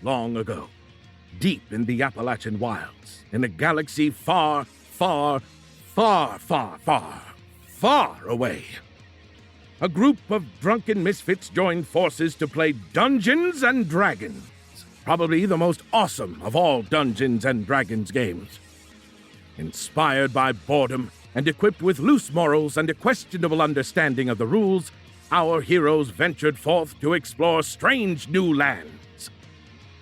long ago, deep in the Appalachian wilds, in a galaxy far, far, far, far, far, far away. A group of drunken misfits joined forces to play Dungeons and Dragons, probably the most awesome of all Dungeons and Dragons games. Inspired by boredom and equipped with loose morals and a questionable understanding of the rules, our heroes ventured forth to explore strange new lands.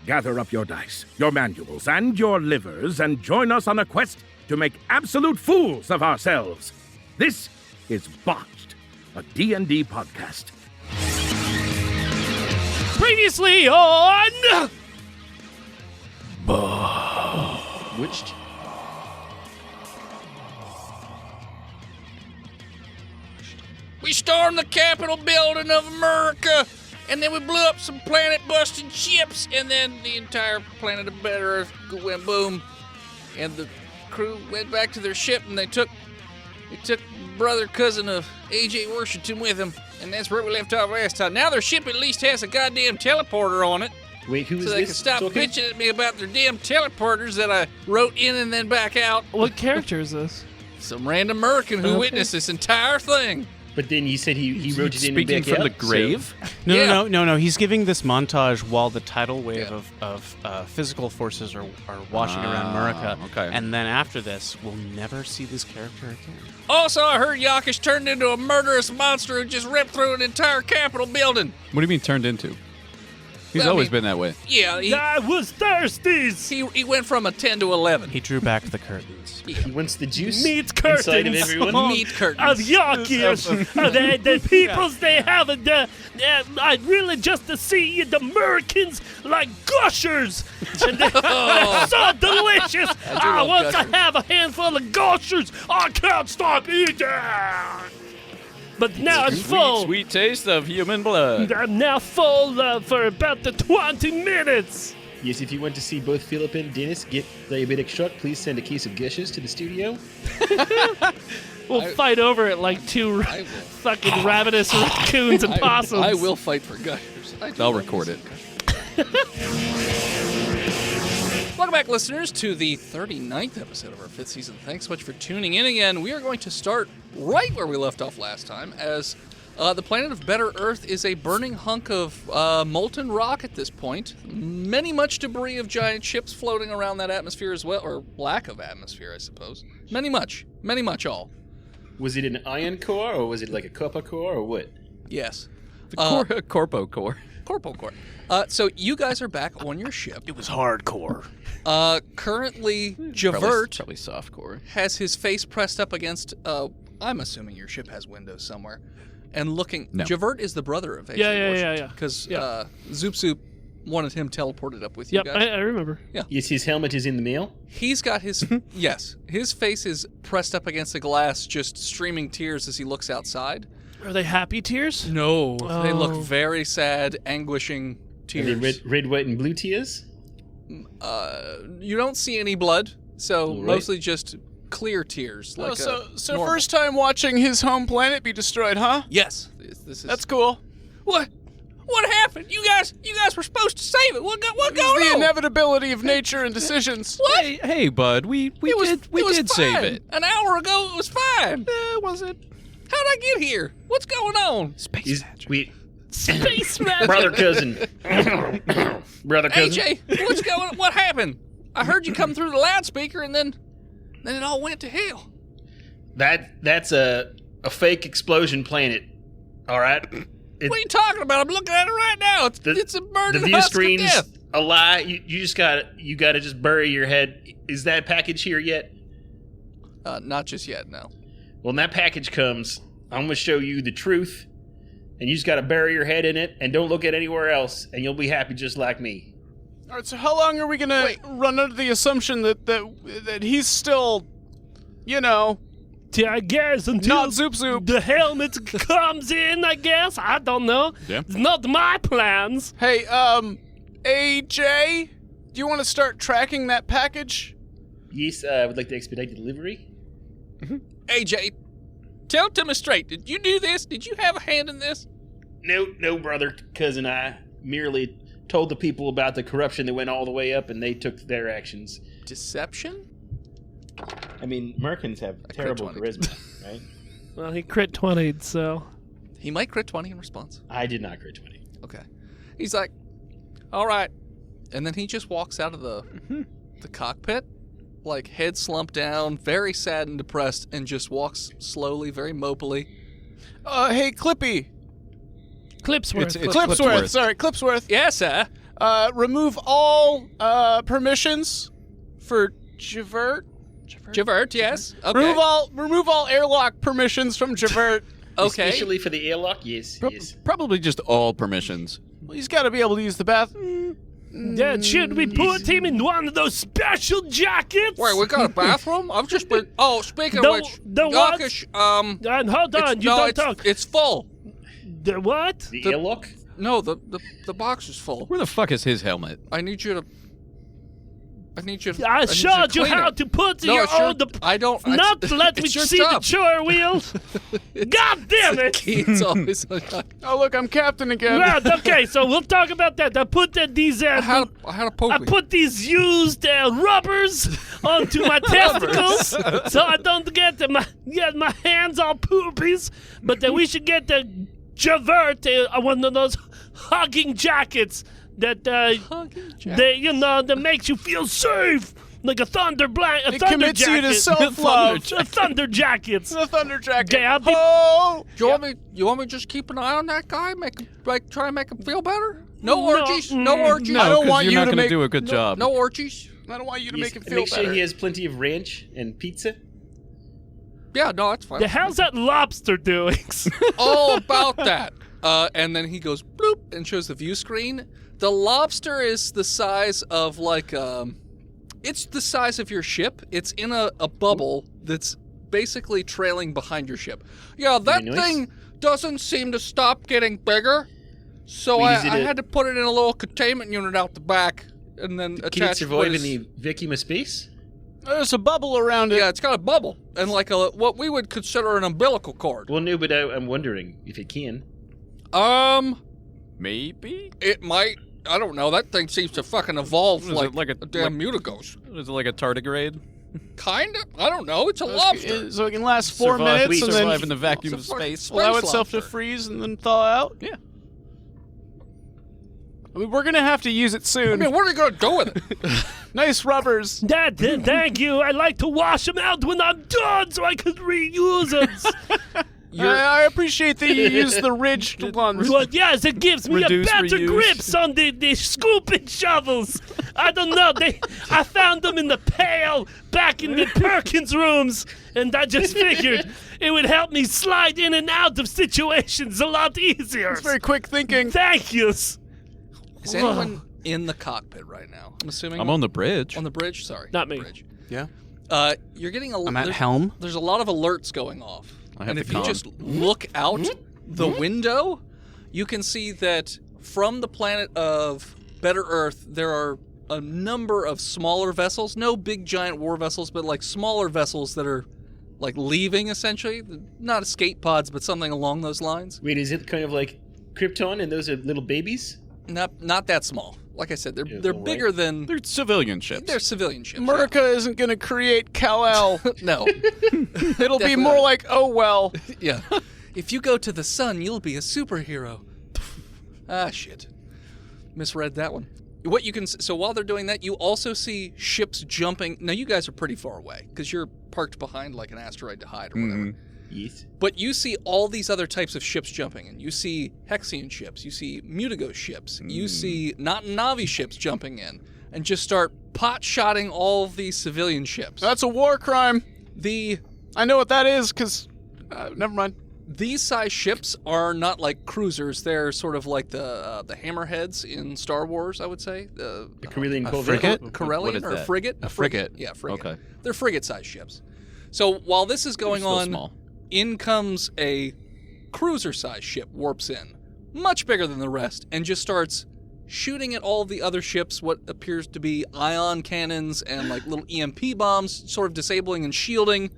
Gather up your dice, your manuals, and your livers and join us on a quest to make absolute fools of ourselves. This is Botched, a D&D podcast. Previously on... Which? We stormed the Capitol building of America, and then we blew up some planet-busting ships, and then the entire planet of Better Earth went boom, and the crew went back to their ship, and they took brother cousin of A.J. Washington with them, and that's where we left off last time. Now their ship at least has a goddamn teleporter on it. Wait, who is so this? they can stop talking? bitching at me about their damn teleporters that I wrote in and then back out. What character is this? Some random American who witnessed this entire thing. But then you said he wrote it in Speaking and back from out, the grave? No. He's giving this montage while the tidal wave of physical forces are washing around America. Okay. And then after this, we'll never see this character again. Also, I heard Yakish turned into a murderous monster who just ripped through an entire Capitol building. What do you mean turned into? He's Well, I always mean- been that way. Yeah, I was thirsty! he went from a 10 to 11. He drew back the curtains. He wants the juice Meat curtains. inside of everyone. Meat Of curtains. Yakish, the peoples they have, I really just to see the Americans like gushers. And they're so delicious. Once I have a handful of gushers, I can't stop eating. But now I'm full. Sweet taste of human blood. I'm now full for about the 20 minutes. Yes, if you want to see both Philip and Dennis get diabetic struck, please send a case of gushes to the studio. We'll fight over it like two I will. fucking ravenous raccoons and possums. I will fight for gushers. I'll record it. Welcome back, listeners, to the 39th episode of our 5th season. Thanks so much for tuning in again. We are going to start right where we left off last time, as the planet of Better Earth is a burning hunk of molten rock at this point. Much debris of giant ships floating around that atmosphere as well, or lack of atmosphere, I suppose. Much all. Was it an iron core, or was it like a copper core, or what? Yes. The Corpo Core. Corporal Core. So you guys are back on your ship. It was hardcore. Currently, Javert Probably soft core. has his face pressed up against, I'm assuming your ship has windows somewhere, and looking. No. Javert is the brother of AJ Yeah. Washington. Because Zoop Zoop wanted him teleported up with you Yep, guys. I remember. Yes, his helmet is in the mail. He's got his, yes, his face is pressed up against the glass, just streaming tears as he looks outside. Are they happy tears? No, they look Oh. very sad, anguishing Are tears. they red, white, and blue tears? You don't see any blood, so All right. mostly just clear tears. Like so normal. first time watching his home planet be destroyed, huh? Yes, this is. That's cool. What happened? You guys were supposed to save it. What It's going the on? inevitable of nature and decisions. What? Hey, bud, we It was did save fine. it. An hour ago, it was fine. Was it? How'd I get here? What's going on? Space magic. We, Space magic. brother cousin. Brother cousin. AJ, what's going on? What happened? I heard you come through the loudspeaker, and then it all went to hell. That's a fake explosion planet. All right. What are you talking about? I'm looking at it right now. It's a The burning view husk of screen's death. a lie. You just gotta just bury your head. Is that package here yet? Not just yet, no. Well, when that package comes, I'm gonna show you the truth, and you just gotta bury your head in it and don't look at anywhere else, and you'll be happy just like me. All right, so how long are we gonna run under the assumption that he's still, I guess until not Zoop Zoop? the helmet comes in, I guess. I don't know. Yeah. It's not my plans. Hey, AJ, do you want to start tracking that package? Yes, I would like to expedite the delivery. AJ, tell it to me straight. Did you do this? Did you have a hand in this? No, brother cousin. I merely told the people about the corruption that went all the way up, and they took their actions. Deception? I mean, Americans have terrible 20. charisma, right? Well, he crit 20'd, so... He might crit 20 in response. I did not crit 20. Okay. He's like, all right. And then he just walks out of the cockpit, like head slumped down, very sad and depressed, and just walks slowly, very mopily. Hey, Clippy. Clipsworth. It's Clipsworth. Sorry, Clipsworth. Yes, sir. Remove all permissions for Javert. Javert, yes. Okay. Remove all airlock permissions from Javert. Okay. Especially for the airlock, yes. Probably just all permissions. Well, he's got to be able to use the bathroom. Yeah, should we put him in one of those special jackets? Wait, we got a bathroom? I've just been... Oh, speaking The- of which, the what? Yarkish, And hold on, you don't talk. It's full. The what? The airlock? No, the box is full. Where the fuck is his helmet? I need you to... I need you to showed you clean how it. to put No, your it's your- own... I don't... Not let me it's your see job. the chore wheel. God damn it! It's always... Oh, look, I'm captain again. Right, okay, so we'll talk about that. I put these... I had a poke. I put these used rubbers onto my testicles so I don't get my hands all poopies. But then we should get the Javert, one of those hugging jackets that that makes you feel safe, like a thunder It commits you to self-love. A thunder jackets. The thunder jacket. Okay, I'll be- Oh! You want me to just keep an eye on that guy? Try and make him feel better? No orgies? No orgies? I don't 'cause want you're you not to gonna make- do a good job. No orgies? I don't want you to Yes, make him feel make better. sure he has plenty of ranch and pizza. Yeah, no, that's fine. The hell's that lobster doing? All about that. And then he goes bloop and shows the view screen. The lobster is the size of it's the size of your ship. It's in a bubble that's basically trailing behind your ship. Yeah, that Very nice. thing doesn't seem to stop getting bigger. So Wait, I is it had to put it in a little containment unit out the back and then Can it attach survive in the vacuum of space? There's a bubble around it. Yeah, it's got a bubble and like what we would consider an umbilical cord. Well, no, but I'm wondering if it can. Maybe? It might. I don't know. That thing seems to fucking evolve Is it like, like a damn mutagoes. Is it like a tardigrade? Kinda. I don't know. It's a lobster. So it can last 4 Survive- minutes and survive then in the vacuum of It's a fucking space. space allow itself to lobster. freeze and then thaw out. Yeah. I mean, we're gonna have to use it I soon. mean, what are you gonna do with it? Nice rubbers. Dad, thank you. I like to wash them out when I'm done so I can reuse them. I appreciate that you use the ridged ones. Well, yes, it gives me Reduce, a better reuse. grips on the scooping shovels. I don't know. I found them in the pail back in the Perkins rooms, and I just figured it would help me slide in and out of situations a lot easier. It's very quick thinking. Thank you. Is anyone in the cockpit right now? I'm assuming. I'm on the bridge. On the bridge. Sorry, Not me. Bridge. Yeah. You're getting a. I'm at there's- helm. There's a lot of alerts going off, I have and the if you comm. just look out the window, you can see that from the planet of Better Earth, there are a number of smaller vessels. No big giant war vessels, but like smaller vessels that are like leaving essentially. Not escape pods, but something along those lines. Wait, is it kind of like Krypton and those are little babies? Not that small. Like I said, they're Yeah, all bigger right. than They're civilian ships. they're civilian ships. America isn't gonna create Kal-El. No. It'll be Definitely more not. like, oh well. Yeah. If you go to the sun, you'll be a superhero. Ah, shit. Misread that one. What you can so while they're doing that, you also see ships jumping. Now you guys are pretty far away because you're parked behind like an asteroid to hide or whatever. Yes. But you see all these other types of ships jumping in. You see Hexian ships. You see Mutago ships. You see not Navi ships jumping in and just start pot-shotting all of these civilian ships. That's a war crime. I know what that is, because... never mind. These size ships are not like cruisers. They're sort of like the hammerheads in Star Wars, I would say. The Carillion a Corvette. frigate? Corellian What is or a that? frigate? A frigate. Yeah, frigate. Okay. They're frigate-sized ships. So while this is going Still on, small. in comes a cruiser-sized ship, warps in, much bigger than the rest, and just starts shooting at all the other ships what appears to be ion cannons and like little EMP bombs, sort of disabling and shielding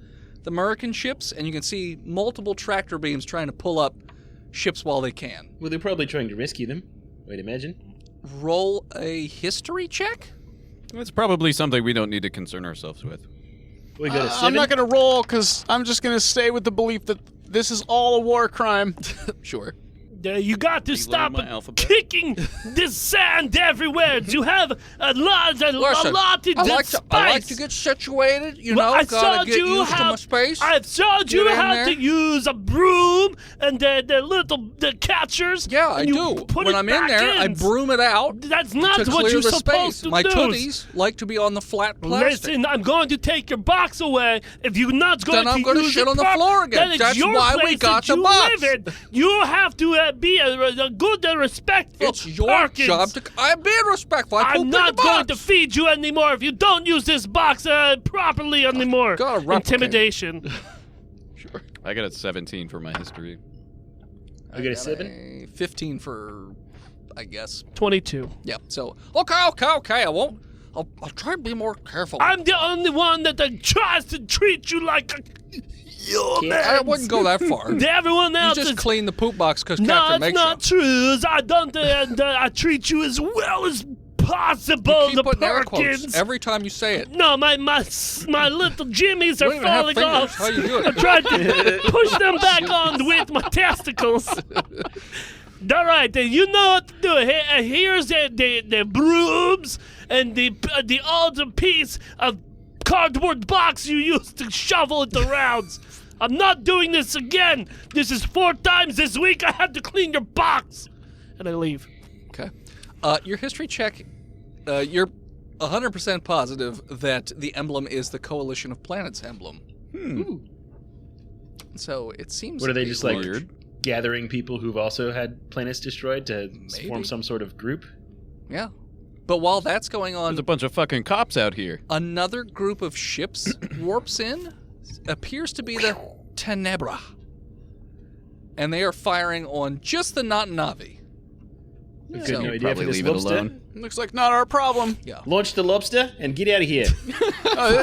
the American ships, and you can see multiple tractor beams trying to pull up ships while they can. Well, they're probably trying to rescue them, I'd imagine. roll a history check? It's probably something we don't need to concern ourselves with. We got a 7. I'm not going to roll because I'm just going to stay with the belief that this is all a war crime. Sure. You got to stop my alphabet? kicking this sand everywhere. You have a lot Listen, in I this like space. to get situated. You Well, know, I gotta showed get you used to how- my space. I've showed you Get in how there. to use a broom and the catchers. Yeah, I and you do. Put When it I'm in back there, I broom it out That's not to what clear you're the supposed space. to My do. tooties like to be on the flat plastic. Listen, I'm going to take your box away. If you're not going Then I'm to gonna use shit it on the prop- floor again. then it's That's your why we place got that the you box. live in. You have to be a good and respectful It's your Perkins. job to. I'm being respectful. I pooped I'm in not the going to box. feed you anymore if you don't use this box properly anymore. gotta replicate. Intimidation. I got a 17 for my history. We got a got 7. 15 for, I guess. 22. Yeah. So okay. I won't. I'll try to be more careful. I'm the only one that tries to treat you like a human. I wouldn't go that far. Everyone You else just is clean the poop box because No, Captain it's makes not you. true. I don't. I treat you as well as possible. Keep The putting air Perkins. quotes every time you say it. No, my little jimmies are don't even have falling fingers. off. How you do it? I tried to push them back on with my testicles. All right, then you know what to do. Here's the brooms and the old piece of cardboard box you used to shovel it around. I'm not doing this again. This is 4 times this week I had to clean your box. And I leave. Okay. Your history check. You're 100% positive that the emblem is the Coalition of Planets emblem. So it seems. What are they just like Weird. gathering people who've also had planets destroyed to Maybe. form some sort of group? Yeah. But while that's going on, There's a bunch of fucking cops out here. another group of ships warps in. Appears to be the Tenebra. And they are firing on just the Na'vi. We've So got no idea for probably this leave it lobster. alone. Looks like not our problem. Launch the lobster and get out of here.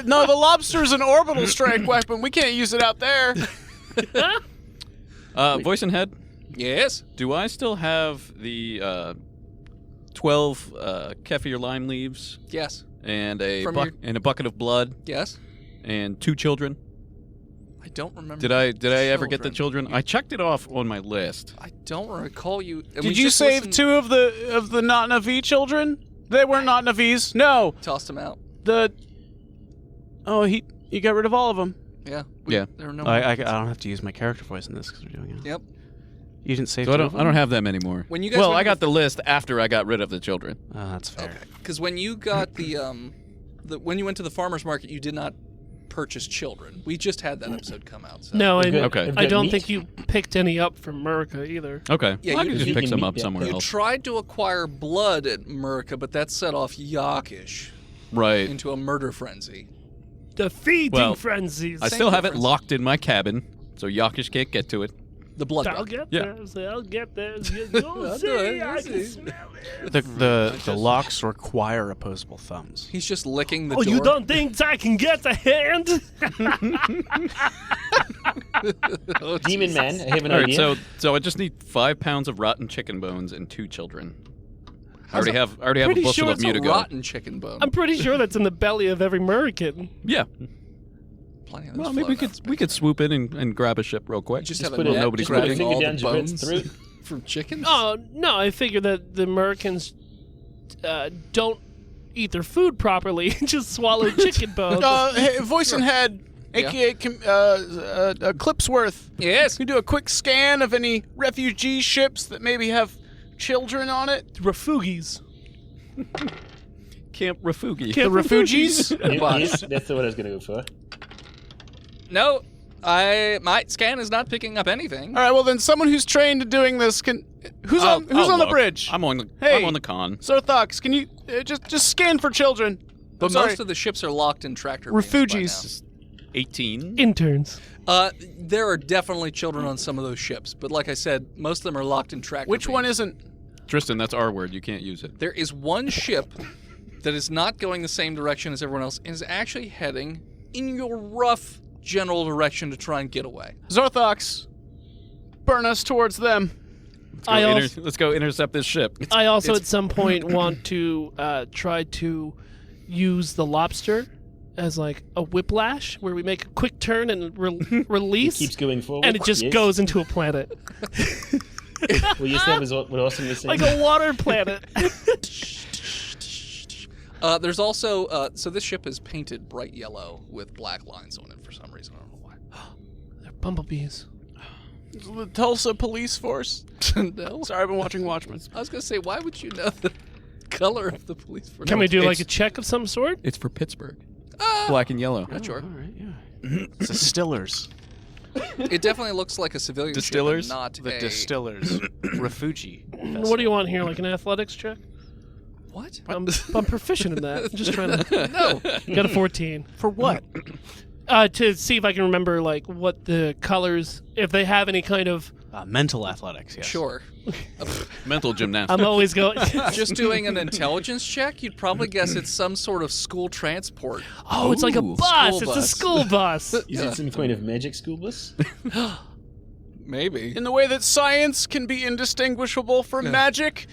No, the lobster's an orbital strike weapon. We can't use it out there. Voice and head, Yes. do I still have the 12 kefir lime leaves Yes. and a From your- and a bucket of blood Yes. and 2 children? I don't remember. Did I ever get the children? I checked it off on my list. I don't recall you. and we Did you just save listened- 2 of the not Navi children? They were not Navis. No. Tossed them out. He got rid of all of them. Yeah. Yeah. There are no. I don't have to use my character voice in this because we're doing it. Yep. You didn't save So I two of don't have them anymore. When you guys well, went I to got the list after I got rid of the children. Oh, that's fair. Okay. Because when you got when you went to the farmer's market, you did not purchase children. We just had that episode come out. So. No, We've got- Okay. we've I got don't meat. think you picked any up from America either. Okay. Yeah, Well, I you can just- just pick you some can up meet- somewhere You else. tried to acquire blood at Murica, but that set off Yakish Right. into a murder frenzy. The feeding Well, frenzies. I still have it locked in my cabin, so Yakish can't get to it. The blood. I'll bug. get Yeah. there. I'll get there. You'll I'll see. do it, I you'll can see. smell it. The locks require opposable thumbs. He's just licking the Oh, door. you don't think I can get a hand? Oh, Demon Man, I have an All right, idea. so I just need 5 pounds of rotten chicken bones and 2 children. I already have a Pretty bushel sure of it's a Mutago. rotten chicken bone. I'm pretty sure that's in the belly of every American. Yeah. Plenty of those Well, maybe floating we could swoop in and grab a ship real quick. just Just have put a it- net nobody's put a grabbing finger all down the Jabet's bones throat. from chickens. Oh, no, I figure that the Americans don't eat their food properly and just swallow chicken bones. Hey, voice and head, Yeah. aka Clipsworth. Yes. Can you do a quick scan of any refugee ships that maybe have children on it? Refugees. Camp Refugi. The refugees? Yes, that's what I was going to go for. No, my scan is not picking up anything. All right, well then, someone who's trained in doing this can. Who's I'll on the look. bridge? I'm on the Hey. I'm on the con. Zorthox, can you just scan for children? But I'm sorry. most of the ships are locked in tractor beams by Refugees. 18. Interns. now. There are definitely children on some of those ships, but like I said, most of them are locked in tractor Which one beams. isn't? Tristan, that's our word. You can't use it. There is one ship that is not going the same direction as everyone else and is actually heading in your rough general direction to try and get away. Zorthox, burn us towards them. Let's go intercept this ship. I also at some point want to try to use the lobster as like a whiplash, where we make a quick turn and release. It keeps going forward. And it just goes into a planet. Well, yes, that was what Austin was saying. Like a water planet. There's also so this ship is painted bright yellow with black lines on it for some reason. I don't know why. They're bumblebees. The Tulsa police force. No. Sorry, I've been watching Watchmen. I was gonna say, why would you know the color of the police force? Can we do like a check of some sort? It's for Pittsburgh. Black and yellow. Not sure. All right, yeah. It's distillers. It definitely looks like a civilian Distillers? ship, and not The a... distillers. Refugi. What do you want here? Like an athletics check? What? I'm proficient in that. I'm just trying to. No. Got a 14. For what? To see if I can remember like what the colors, if they have any kind of. Mental athletics, yes. Sure. Mental gymnastics. I'm always going. Just doing an intelligence check, you'd probably guess it's some sort of school transport. Oh, it's like a Ooh, bus. school It's a bus. school bus. Is it some kind of magic school bus? Maybe. In the way that science can be indistinguishable from magic,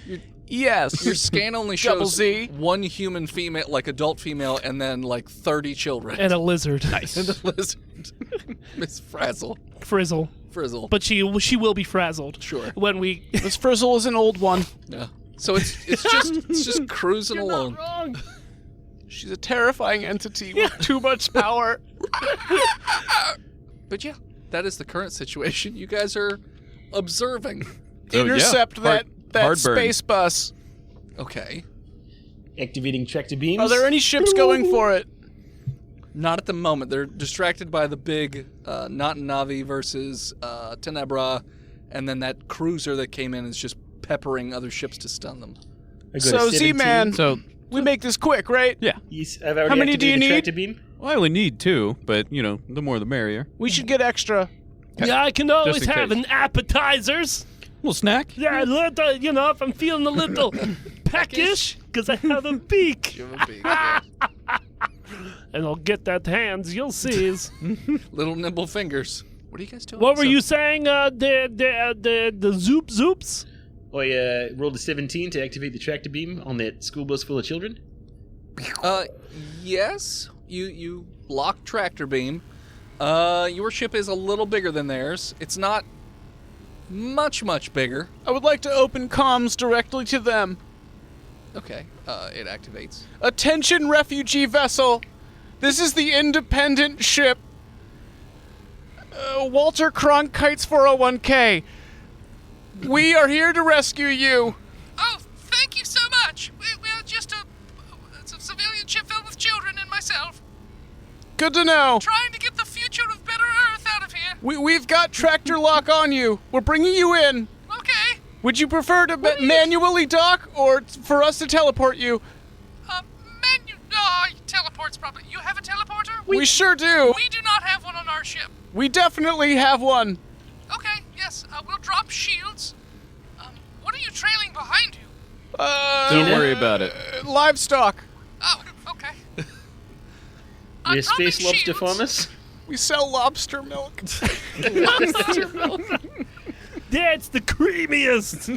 yes. Your scan only Double shows Z. one human female, like adult female, and then like 30 children. And a lizard. And a lizard. Miss Frazzle. Frizzle. Frizzle. But she will be frazzled. Sure. When we. This Frizzle is an old one. Yeah. So it's just cruising You're along. not wrong. She's a terrifying entity with too much power. But yeah, that is the current situation. You guys are observing. Oh, yeah. Intercept that Hard burn. space bus. Okay. Activating tractor beams. Are there any ships going for it? Not at the moment. They're distracted by the big Navi versus Tenebra, and then that cruiser that came in is just peppering other ships to stun them. I got So, a 17. Z-Man, So, we make this quick, right? yeah. Yes, I've already How many do you activated the need? tractor beam. Well, I only need 2, but, the more the merrier. We should get extra. Yeah, I can always in have case. an appetizers. Little snack. Yeah, a little, if I'm feeling a little peckish, because I have a beak. You have a big, yeah. And I'll get that hands, you'll see. Little nimble fingers. What are you guys doing? What were you saying? The zoop zoops? I rolled a 17 to activate the tractor beam on that school bus full of children. Yes. You lock tractor beam. Your ship is a little bigger than theirs. It's not much bigger. I would like to open comms directly to them. Okay. It activates. Attention, refugee vessel. This is the independent ship. Walter Cronkite's 401k. We are here to rescue you. Oh, thank you so much. We're just a civilian ship filled with children and myself, Good to know. trying to get the future of better Earth out of here. We've got tractor lock on you. We're bringing you in. Okay. Would you prefer to manually dock or for us to teleport you? Teleport's probably. You have a teleporter? We sure do. We do not have one on our ship. We definitely have one. Okay, yes, we'll drop shields. What are you trailing behind you? Don't worry about it. Livestock. Oh, okay. We're dropping space lobster shields. farmers. We sell lobster milk. That's the creamiest.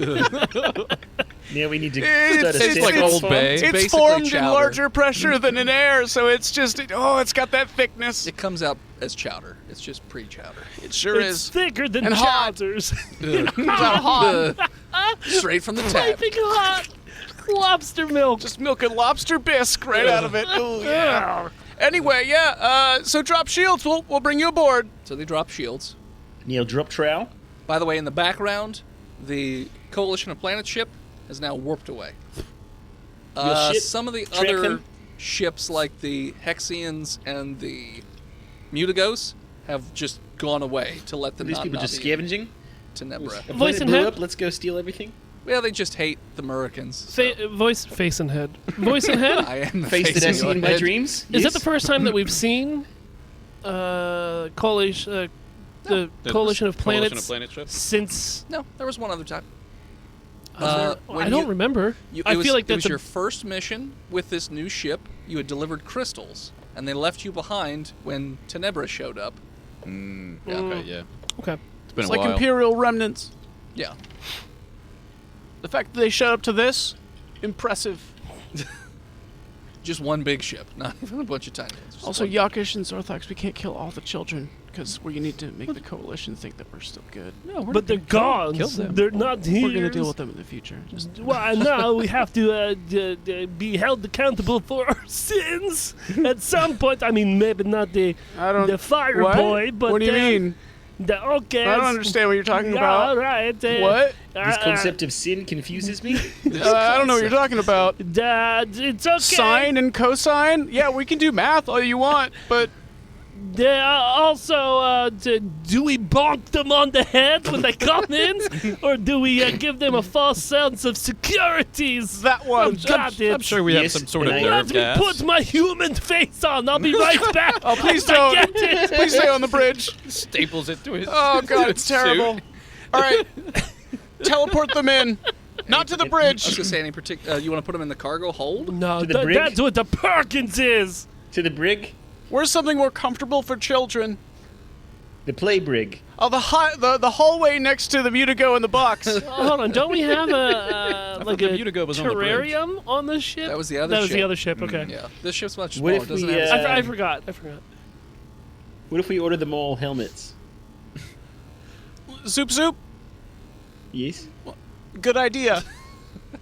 Now we need to It's- start a it's safe like house Old farm. Bay. It's basically formed in chowder. larger pressure than in air, so it's just, it's got that thickness. It comes out as chowder. It's just pre-chowder. It sure It's is. thicker than And hot. chowders. Comes out hot. Straight from the tap. Piping hot lobster milk. Just milking lobster bisque right out of it. Ooh, yeah. Anyway, yeah, so drop shields. We'll bring you aboard. So they drop shields. Neil, drop trowel. By the way, in the background, the Coalition of Planets ship has now warped away. Your ship Some of the track other them? ships, like the Hexians and the Mutigos, have just gone away to let them These not people just Navi scavenging. to Nebra. A Voice planet and blew head? up. Let's go steal everything. Well, they just hate the Americans. So. Face and head. Voice and head? I am the Face that I face see in my head. dreams. Is Yes. that the first time that we've seen coalition, the Coalition of Planets Coalition of Planet ships. since? No, there was one other time. I when don't you- remember. It I was, feel like it that's was your first mission with this new ship. You had delivered crystals, and they left you behind when Tenebra showed up. Okay, yeah. okay. It's been It's a like while. Imperial remnants. Yeah. The fact that they showed up to this, impressive. Just one big ship, not even a bunch of tiny ones. Just Also, one. Yakish and Zorthox, we can't kill all the children because we need to make the coalition think that we're still good. No, we're But they're gone. kill them. They're not here. We're gonna deal with them in the future. Just Well, now we have to be held accountable for our sins at some point. I mean, maybe not the fire What? boy, but What do you mean? Okay. I don't understand what you're talking Yeah, about. all right. What? This concept of sin confuses me. I don't know what you're talking about. It's okay. Sine and cosine? Yeah, we can do math all you want, but Also, do we bonk them on the head when they come in, or do we give them a false sense of securities? that one. I'm sure we have Yes, some sort of and I- Let nerve me gas. put my human face on. I'll be right back. Oh, please I don't. get it. Please stay on the bridge. Staples it to his. Oh, to God, his it's terrible. suit. All right. Teleport them in. Not to the I was bridge. gonna say any particular. You want to put them in the cargo hold? No, To the brig? that's what the Perkins is. To the brig, Where's something more comfortable for children? the play brig. Oh, the hallway next to the Mutigo in the box. Hold on, don't we have a like the a Mutigo was on the bridge. terrarium on the ship? That was the other That was ship. the other ship. Okay. Yeah, this ship's much What smaller. if It doesn't we, have. uh, I forgot. What if we order them all helmets? Zoop. Yes. Good idea.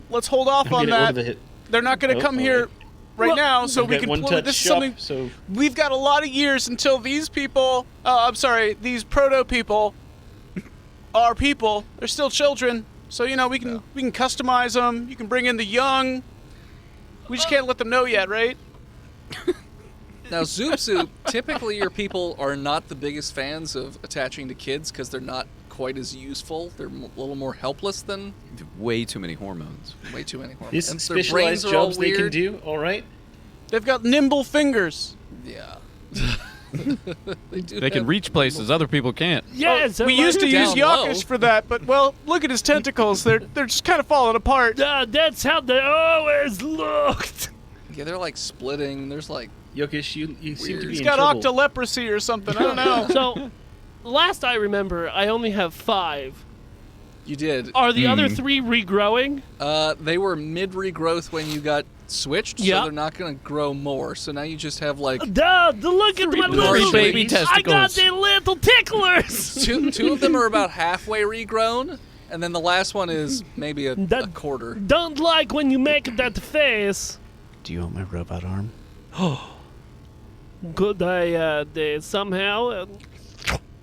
Let's hold off I'm on gonna order that. the hit. They're not going to come here right now, so We've we got can one pull touch this is shop, something. so We've got a lot of years until these people. These proto people are people. They're still children, so we can customize them. You can bring in the young. We just can't let them know yet, right? Now, Zoop, typically your people are not the biggest fans of attaching to kids because they're not quite as useful. They're a little more helpless than Way too many hormones. way too many hormones. these And their brains specialized are all jobs they can weird. do. All right. They've got nimble fingers. Yeah. They can reach places other people can't. Yes, We used to use down low. Yakish for that, but look at his tentacles. They're just kind of falling apart. That's how they always looked. Yeah, they're like splitting. There's like Yokish, you seem to be He's in got trouble. octoleprosy or something. I don't know. So, last I remember, I only have 5. you did. Are the other 3 regrowing? They were mid regrowth when you got switched, Yeah. so they're not going to grow more. So now you just have like Duh, look at my little baby I got testicles. the little ticklers. two of them are about halfway regrown, and then the last one is maybe a quarter. Don't like when you make that face. do you want my robot arm? Could they somehow?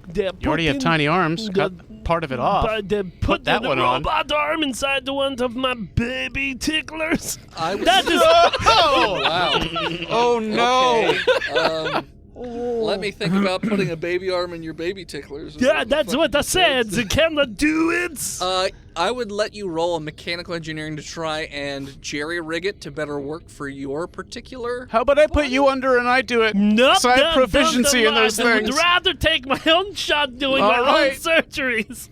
They You already have tiny arms. Cut part of it off. But they put that the one on. robot arm inside the one of my baby ticklers. I was, That is wow. Oh no! Okay. Let me think about putting a baby arm in your baby ticklers. yeah. That's what I said. Can I do it? I would let you roll a mechanical engineering to try and jerry-rig it to better work for your particular. How about I put you under and I do it? Nope. So I have proficiency in those I would things. rather take my own shot doing my All own right. surgeries.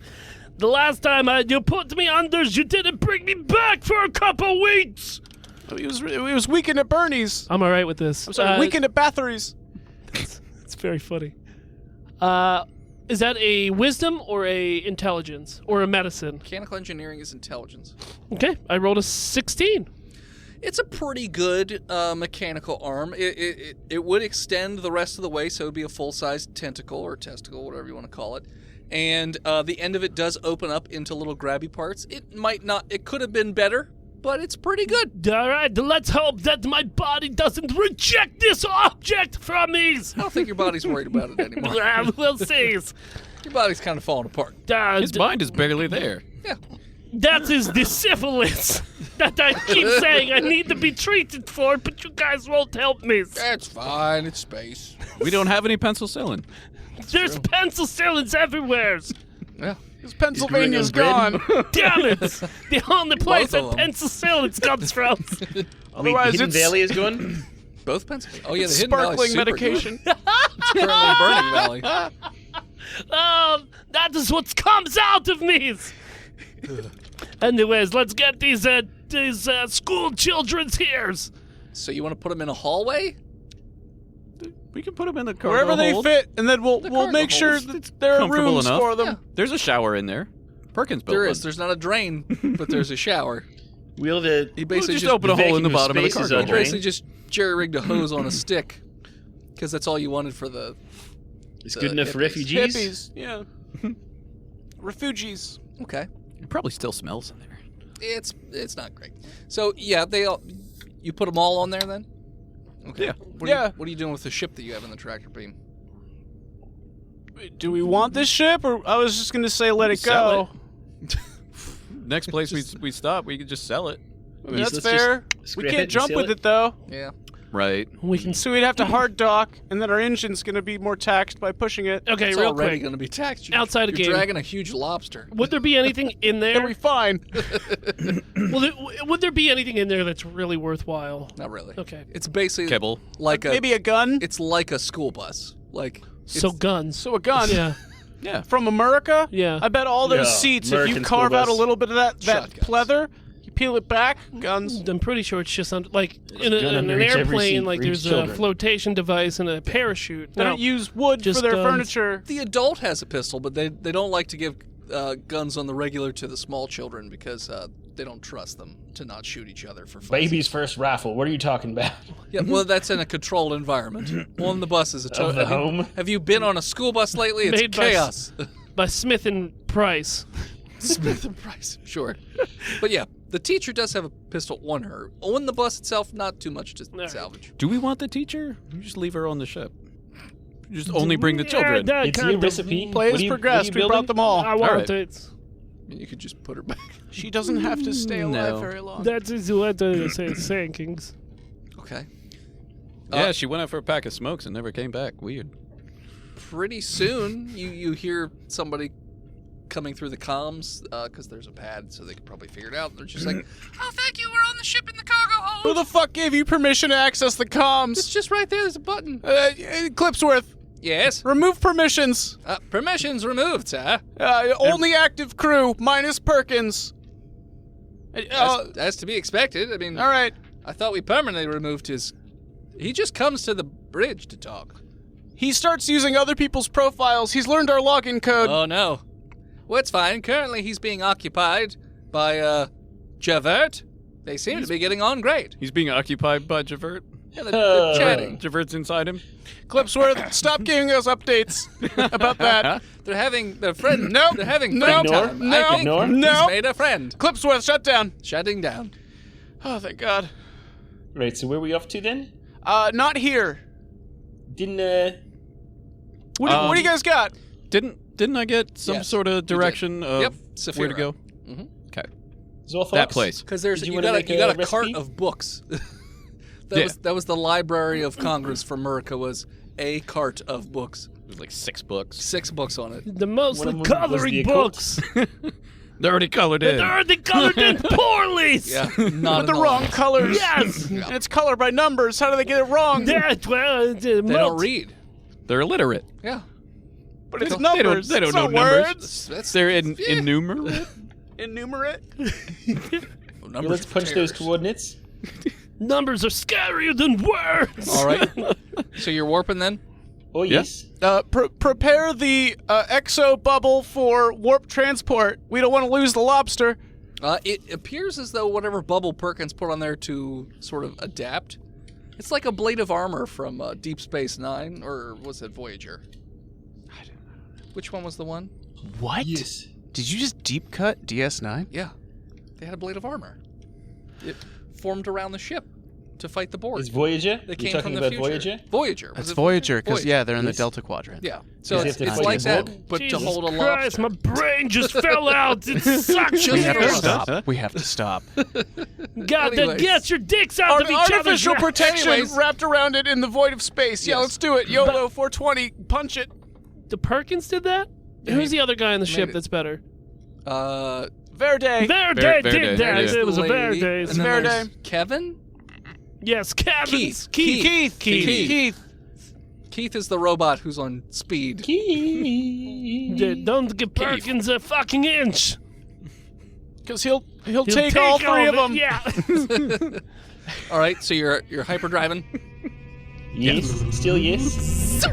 The last time you put me unders, you didn't bring me back for a couple weeks. It was weekend at Bernie's. I'm all right with this. I'm sorry, weekend at Bathory's. It's very funny. Is that a wisdom or a intelligence or a medicine? Mechanical engineering is intelligence. Okay, I rolled a 16. It's a pretty good mechanical arm. It would extend the rest of the way, so it would be a full-sized tentacle or testicle, whatever you want to call it. And the end of it does open up into little grabby parts. It might not. It could have been better, but it's pretty good. All right, let's hope that my body doesn't reject this object from me. I don't think your body's worried about it anymore. We'll see. Your body's kind of falling apart. His mind is barely there. Yeah. That is the syphilis that I keep saying I need to be treated for, but you guys won't help me. That's fine. It's space. We don't have any penicillin. There's penicillins everywhere. Yeah. Because Pennsylvania's gone. Damn it! The only place that Both of 'em. penicillins comes from. Otherwise, Hidden it's Valley is gone. Both Pennsylvania. Oh yeah, the Hidden Valley's sparkling super medication. Good. It's currently Burning Valley. That is what comes out of me. Anyways, let's get these school children's here. So you want to put them in a hallway? We can put them in the cargo Wherever they hold. fit, and then we'll cargo make sure holds. that there are Comfortable rooms enough. for them. Yeah. There's a shower in there. Perkins built There one. is. There's not a drain, but there's a shower. We'll the He basically just open a hole in the bottom of the cargo He hold. basically just jerry-rigged a hose on a stick, because that's all you wanted for the. It's the good enough for hippies. refugees. Hippies, yeah. Refugees. Okay, It probably still smells in there. it's not great. So yeah, you put them all on there then. Okay. Yeah. What are you doing with the ship that you have in the tractor beam? Do we want this ship, or I was just gonna say let it Sell go? Next place we stop, we could just sell it. I mean, Let's that's just fair. We scrap it can't and jump sell with it. it though. Yeah. Right. We can. So we'd have to hard dock, and then our engine's gonna be more taxed by pushing it. Okay, It's real already quick. going to be taxed. Outside of You're game. dragging a huge lobster. Would there be anything in It'll there? be fine. Would there be anything in there that's really worthwhile? Not really. Okay. It's basically Kibble. like Maybe a gun. It's like a school bus. Like So guns. So a gun. Yeah. Yeah. From America. Yeah. I bet all those Yeah, seats, if American you school carve out a bus. little bit of that Shotguns. pleather, you peel it back, guns. I'm pretty sure it's just under, like in, gun in an under each every seat airplane. Like for each there's a children. flotation device and a parachute. They No. don't use wood just for their guns. furniture. the adult has a pistol, but they don't like to give guns on the regular to the small children because they don't trust them to not shoot each other for fun. Baby's first rifle. What are you talking about? Yeah, well, that's in a controlled environment. On the bus is a Of the home? Have you been on a school bus lately? It's Made by chaos. by Smith and Price. Smith and Price, sure. But yeah, the teacher does have a pistol on her. On the bus itself, not too much to right. salvage. Do we want the teacher? You just leave her on the ship. Just only bring the children. Yeah, that It's kind your of- recipe. Play What has are you- progressed. what are you We brought building? them all. I want right. it. You could just put her back. She doesn't have to stay alive No. very long. That is what they say, saying, Kings. Okay. Yeah, she went out for a pack of smokes and never came back. Weird. Pretty soon, you hear somebody coming through the comms because there's a pad, so they can probably figure it out. They're just like, Oh, thank you. We're on the ship in the cargo Who hold. the fuck gave you permission to access the it's comms? just right there. There's a button. Clipsworth, Yes. remove permissions. Permissions removed, sir. Only active crew, minus Perkins. That's to be expected. I mean, All right. I thought we permanently removed his. He just comes to the bridge to talk. He starts using other people's profiles. He's learned our login code. Oh no. Well, it's fine. Currently, he's being occupied by Javert. They seem to be getting on great. He's being occupied by Javert. Yeah, they're chatting. Javert's inside him. Clipsworth, stop giving us updates about that. They're having their friend. Nope. They're having No. friend Ignore. time. No. I think Ignore. No. He's made a friend. Clipsworth, shut down. Shutting down. Oh, thank God. Right, so where are we off to then? Not here. Didn't, What do you guys got? Didn't I get some Yes, sort of direction of Yep, where to Saphira. go? Mhm. Okay. Zothos? That place. Because there's Did you you wanna got a, make you a got a recipe? cart of books. Yeah. That was the Library of Congress for America was a cart of books. There's like 6 books. 6 books on it. The mostly One of them was coloring the occult. books. They're already colored in. They're already colored in poorly. Yeah, not With the wrong lines. colors. Yes. And it's colored by numbers. How do they get it wrong? That well, They don't read. They're illiterate. Yeah. But it's They don't- numbers. they don't It's know not numbers. words. That's They're yeah. innumerate. Enumerate. Well, let's punch those coordinates. Numbers are scarier than words. All right. So you're warping then? Oh, yes. Prepare the exo bubble for warp transport. We don't want to lose the lobster. It appears as though whatever bubble Perkins put on there to sort of adapt, it's like a blade of armor from Deep Space Nine, or was it Voyager? I don't know. Which one was the one? What? Yes. Did you just deep cut DS9? Yeah, they had a blade of armor. It formed around the ship to fight the Borg. Is Voyager? They You're came talking from the about future. Voyager? Voyager. Was That's it Voyager, because Voyager. they're in the Yes. Delta Quadrant. Yeah. So Does he it's have to fight like the that, Borg? but Jesus to hold a Christ, lobster. my brain just fell out. It sucks. Just We have to for- stop. We have to stop. Got to Anyways. get your dicks out of each other's Artificial mouth. protection Anyways. wrapped around it in the void of space. Yeah, Yes. let's do it. YOLO 420. Punch it. The Perkins did that? Who's the other guy on the ship maybe. that's better? Verde. Verde Verde, did that. Verde. It was a Lady, Verde. and then Verde. there's Kevin? Yes, Kevin. Keith. Keith. Keith is the robot who's on speed. Don't give Perkins a fucking inch. Because he'll take all three of them. Yeah. All right, so you're hyperdriving. Yes. Still yes.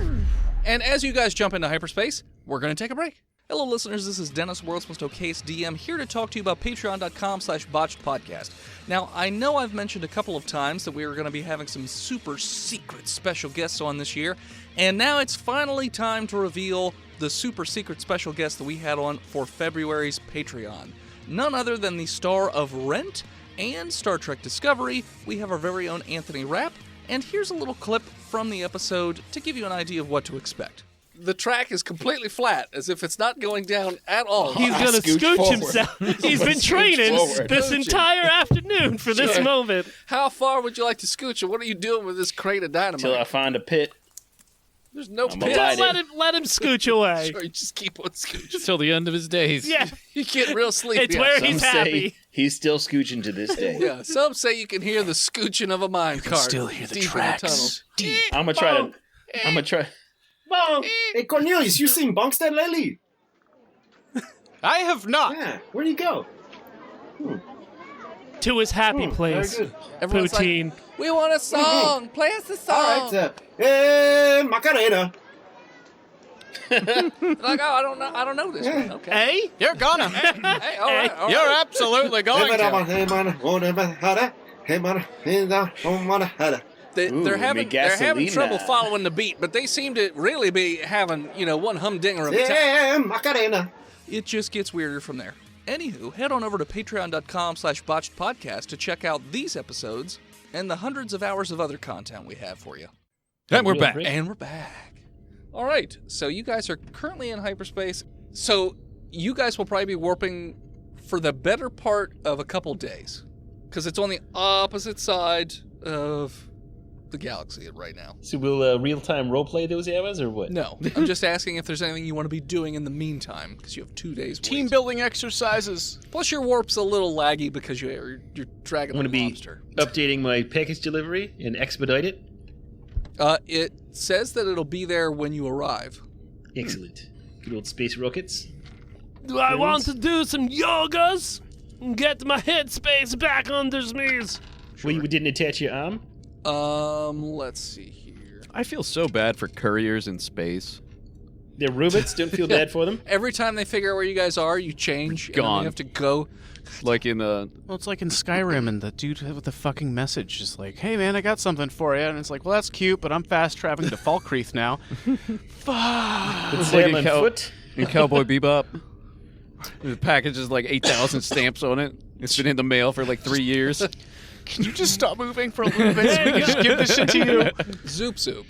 And as you guys jump into hyperspace, we're going to take a break. Hello, listeners. This is Dennis, World's Most Okayest DM, here to talk to you about patreon.com/botchedpodcast. Now, I know I've mentioned a couple of times that we were going to be having some super secret special guests on this year, and now it's finally time to reveal the super secret special guest that we had on for February's Patreon. None other than the star of Rent and Star Trek Discovery. We have our very own Anthony Rapp, and here's a little clip from the episode to give you an idea of what to expect. The track is completely flat, as if it's not going down at all. He's going to scooch himself. He's been training this entire afternoon for this moment. How far would you like to scooch, and what are you doing with this crate of dynamite? Until I find a pit. There's no I'm pit. alive. Let him scooch away. Sure, you just keep on scooching. Till the end of his days. Yeah, You get real sleepy. it's where Some he's say happy. he's still scooching to this day. Yeah, some say you can hear the scooching of a mine cart. still hear the deep tracks. In the tunnel. I'm gonna try. Hey, Cornelius, you seen Botched lately? I have not. Yeah, where'd he go? To his happy place. Very good. Everyone's Poutine. like, we want a song. Play us a song. All right, hey, Macarena. Like, oh, I don't know this one. Okay. Hey? You're gonna. Hey, all right. You're absolutely going to. They're having Gasolina. trouble following the beat, but they seem to really be having, one humdinger of a time. Yeah, Macarena. It just gets weirder from there. Anywho, head on over to patreon.com/botchedpodcast to check out these episodes and the hundreds of hours of other content we have for you. And we're back. And we're back. All right, so you guys are currently in hyperspace. So you guys will probably be warping for the better part of a couple days, because it's on the opposite side of the galaxy right now. So we'll real-time roleplay those hours, or what? No, I'm just asking if there's anything you want to be doing in the meantime, because you have 2 days. Team wait. building exercises. Plus your warp's a little laggy because you're dragging I'm the gonna be lobster. updating my package delivery and expedite it. It says that it'll be there when you arrive. Excellent. Good old space rockets. Do I want to do some yogas and get my headspace back under me? Well, you didn't attach your arm? Let's see here. I feel so bad for couriers in space. They're robots. Don't feel bad for them. Every time they figure out where you guys are, you change. And then Gone. you have to go. Like in Well, it's like in Skyrim, and the dude with the fucking message is like, "Hey man, I got something for you," and it's like, "Well, that's cute, but I'm fast traveling to Falkreath now." Fuck. It's like like in foot. in Cowboy Bebop. The package is like 8,000 stamps on it. It's been in the mail for like 3 years. Can you just stop moving for a little bit so we can just give this shit to you? Zoop.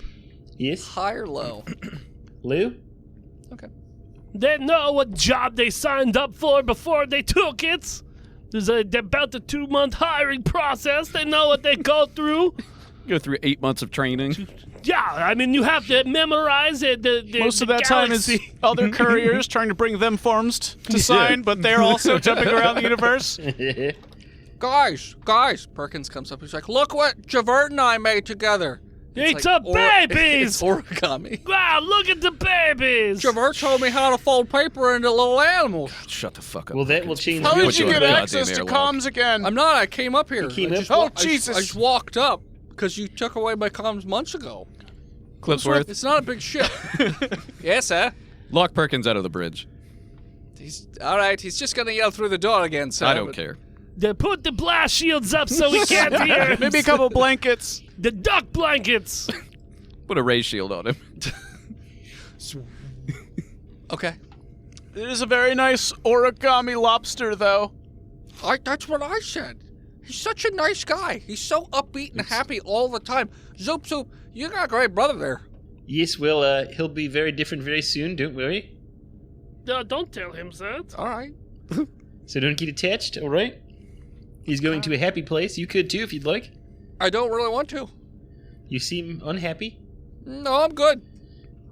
Yes. High or low? Lou? Okay. They know what job they signed up for before they took it. There's about the 2-month hiring process. They know what they go through. Go through 8 months of training. Yeah, I mean, you have to memorize it. Most of that time is other couriers trying to bring them forms to sign, but they're also jumping around the universe. Guys. Perkins comes up. He's like, look what Javert and I made together. It's like a babies! It's origami. Wow, look at the babies! Javert told me how to fold paper into little animals. Shut the fuck up. Well, that will change. How your did you Put get you in the access to goddamn comms again? I'm not. I came up here. You came I up? just Oh, wa- Jesus. I just walked up because you took away my comms months ago. Clipsworth, It's not a big ship. Yes, sir. lock Perkins out of the bridge. He's all right. He's just gonna yell through the door again, sir. I don't but- care. They put the blast shields up so we can't hear. Maybe a couple blankets. The duck blankets. Put a ray shield on him. Okay. It is a very nice origami lobster, though. That's what I said. He's such a nice guy. He's so upbeat and happy all the time. Zoop, you got a great brother there. Yes, well, he'll be very different very soon. Don't worry. Don't tell him that. All right. So don't get attached. All right. He's going to a happy place. You could too if you'd like. I don't really want to. You seem unhappy. No, I'm good.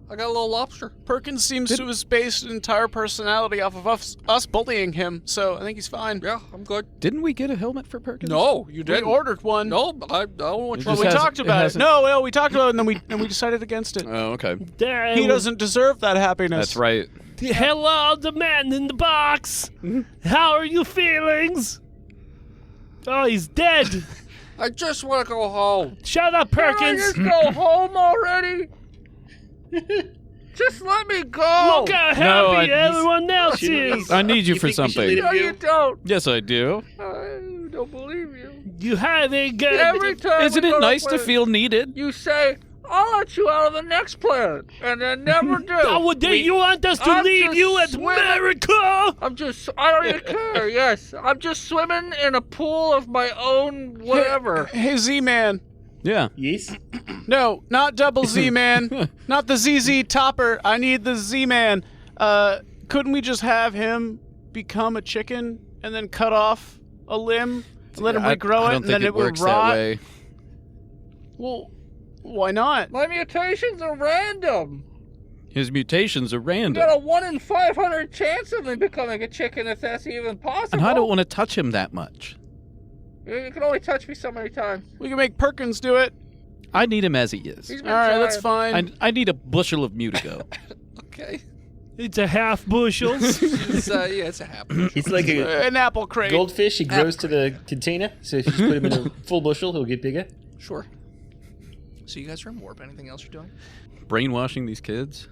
I got a little lobster. Perkins seems to have based an entire personality off of us bullying him, so I think he's fine. Yeah, I'm good. Didn't we get a helmet for Perkins? No, you We didn't. ordered one. No, I don't want It Well, you. just we hasn't- talked it about it. hasn't- No, we talked about it, and we decided against it. Oh, okay. He doesn't deserve that happiness. That's right. Hello, the man in the box. How are you feelings? Oh, he's dead. I just want to go home. Shut up, Perkins. Can I just go home already? Just let me go. Look how No, happy I- everyone else Shouldn't is. I need you You for think we should something. lead him No, to? you don't. Yes, I do. I don't believe you. You haven't Every got. time Isn't we it go nice to planet, feel needed? You say, I'll let you out of the next planet, and then never do. Oh, you want us to I'm leave just you at swimming. America? I don't even care, yes. I'm just swimming in a pool of my own whatever. Hey, Z-Man. Yeah. Yes. No, not double Z-Man. Not the ZZ Topper. I need the Z-Man. Couldn't we just have him become a chicken and then cut off a limb, let him regrow I it, don't and think then it it would works rot? that way. Well, why not? My mutations are random. His mutations are You random. got a 1 in 500 chance of me becoming a chicken if that's even possible. And I don't want to touch him that much. You can only touch me so many times. We can make Perkins do it. I need him as he is. He's All been right, that's trying. fine. I need a bushel of Mutigo. Okay. It's a half bushel. It's, yeah, it's a happen. He's like a An apple crate. goldfish. He grows to the container. So if you just put him in a full bushel, he'll get bigger. Sure. So you guys are in warp. Anything else you're doing? Brainwashing these kids.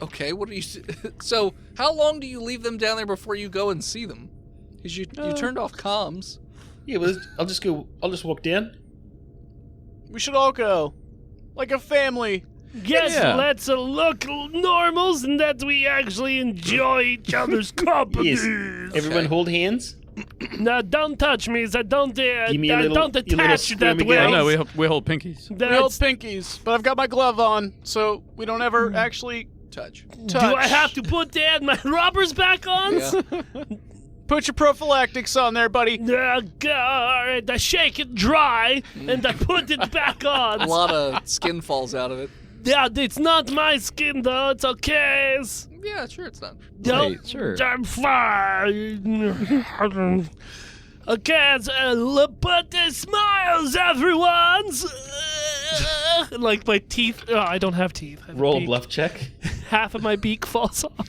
Okay, what are you... So, how long do you leave them down there before you go and see them? Because you turned off comms. Yeah, well, I'll just walk down. We should all go. Like a family. Yes, Yeah. let's look normals and that we actually enjoy each other's company. Yes. Everyone hold hands. Now, don't touch me. I don't, Give me a I little- don't you little attach that squirmy way. guy. Oh, no, we hold pinkies. We hold That's, pinkies, but I've got my glove on, so we don't ever actually Touch. touch. do I have to put my rubbers back on? Yeah. Put your prophylactics on there, buddy. All right, I shake it dry and I put it back on. A lot of skin falls out of it. Yeah, it's not my skin though. It's okay. Yeah, sure, it's not. Right, sure. I'm fine. Okay, so, put the smiles, everyone. Like my teeth. Oh, I don't have teeth. I have a Roll a beak. bluff check. Half of my beak falls off.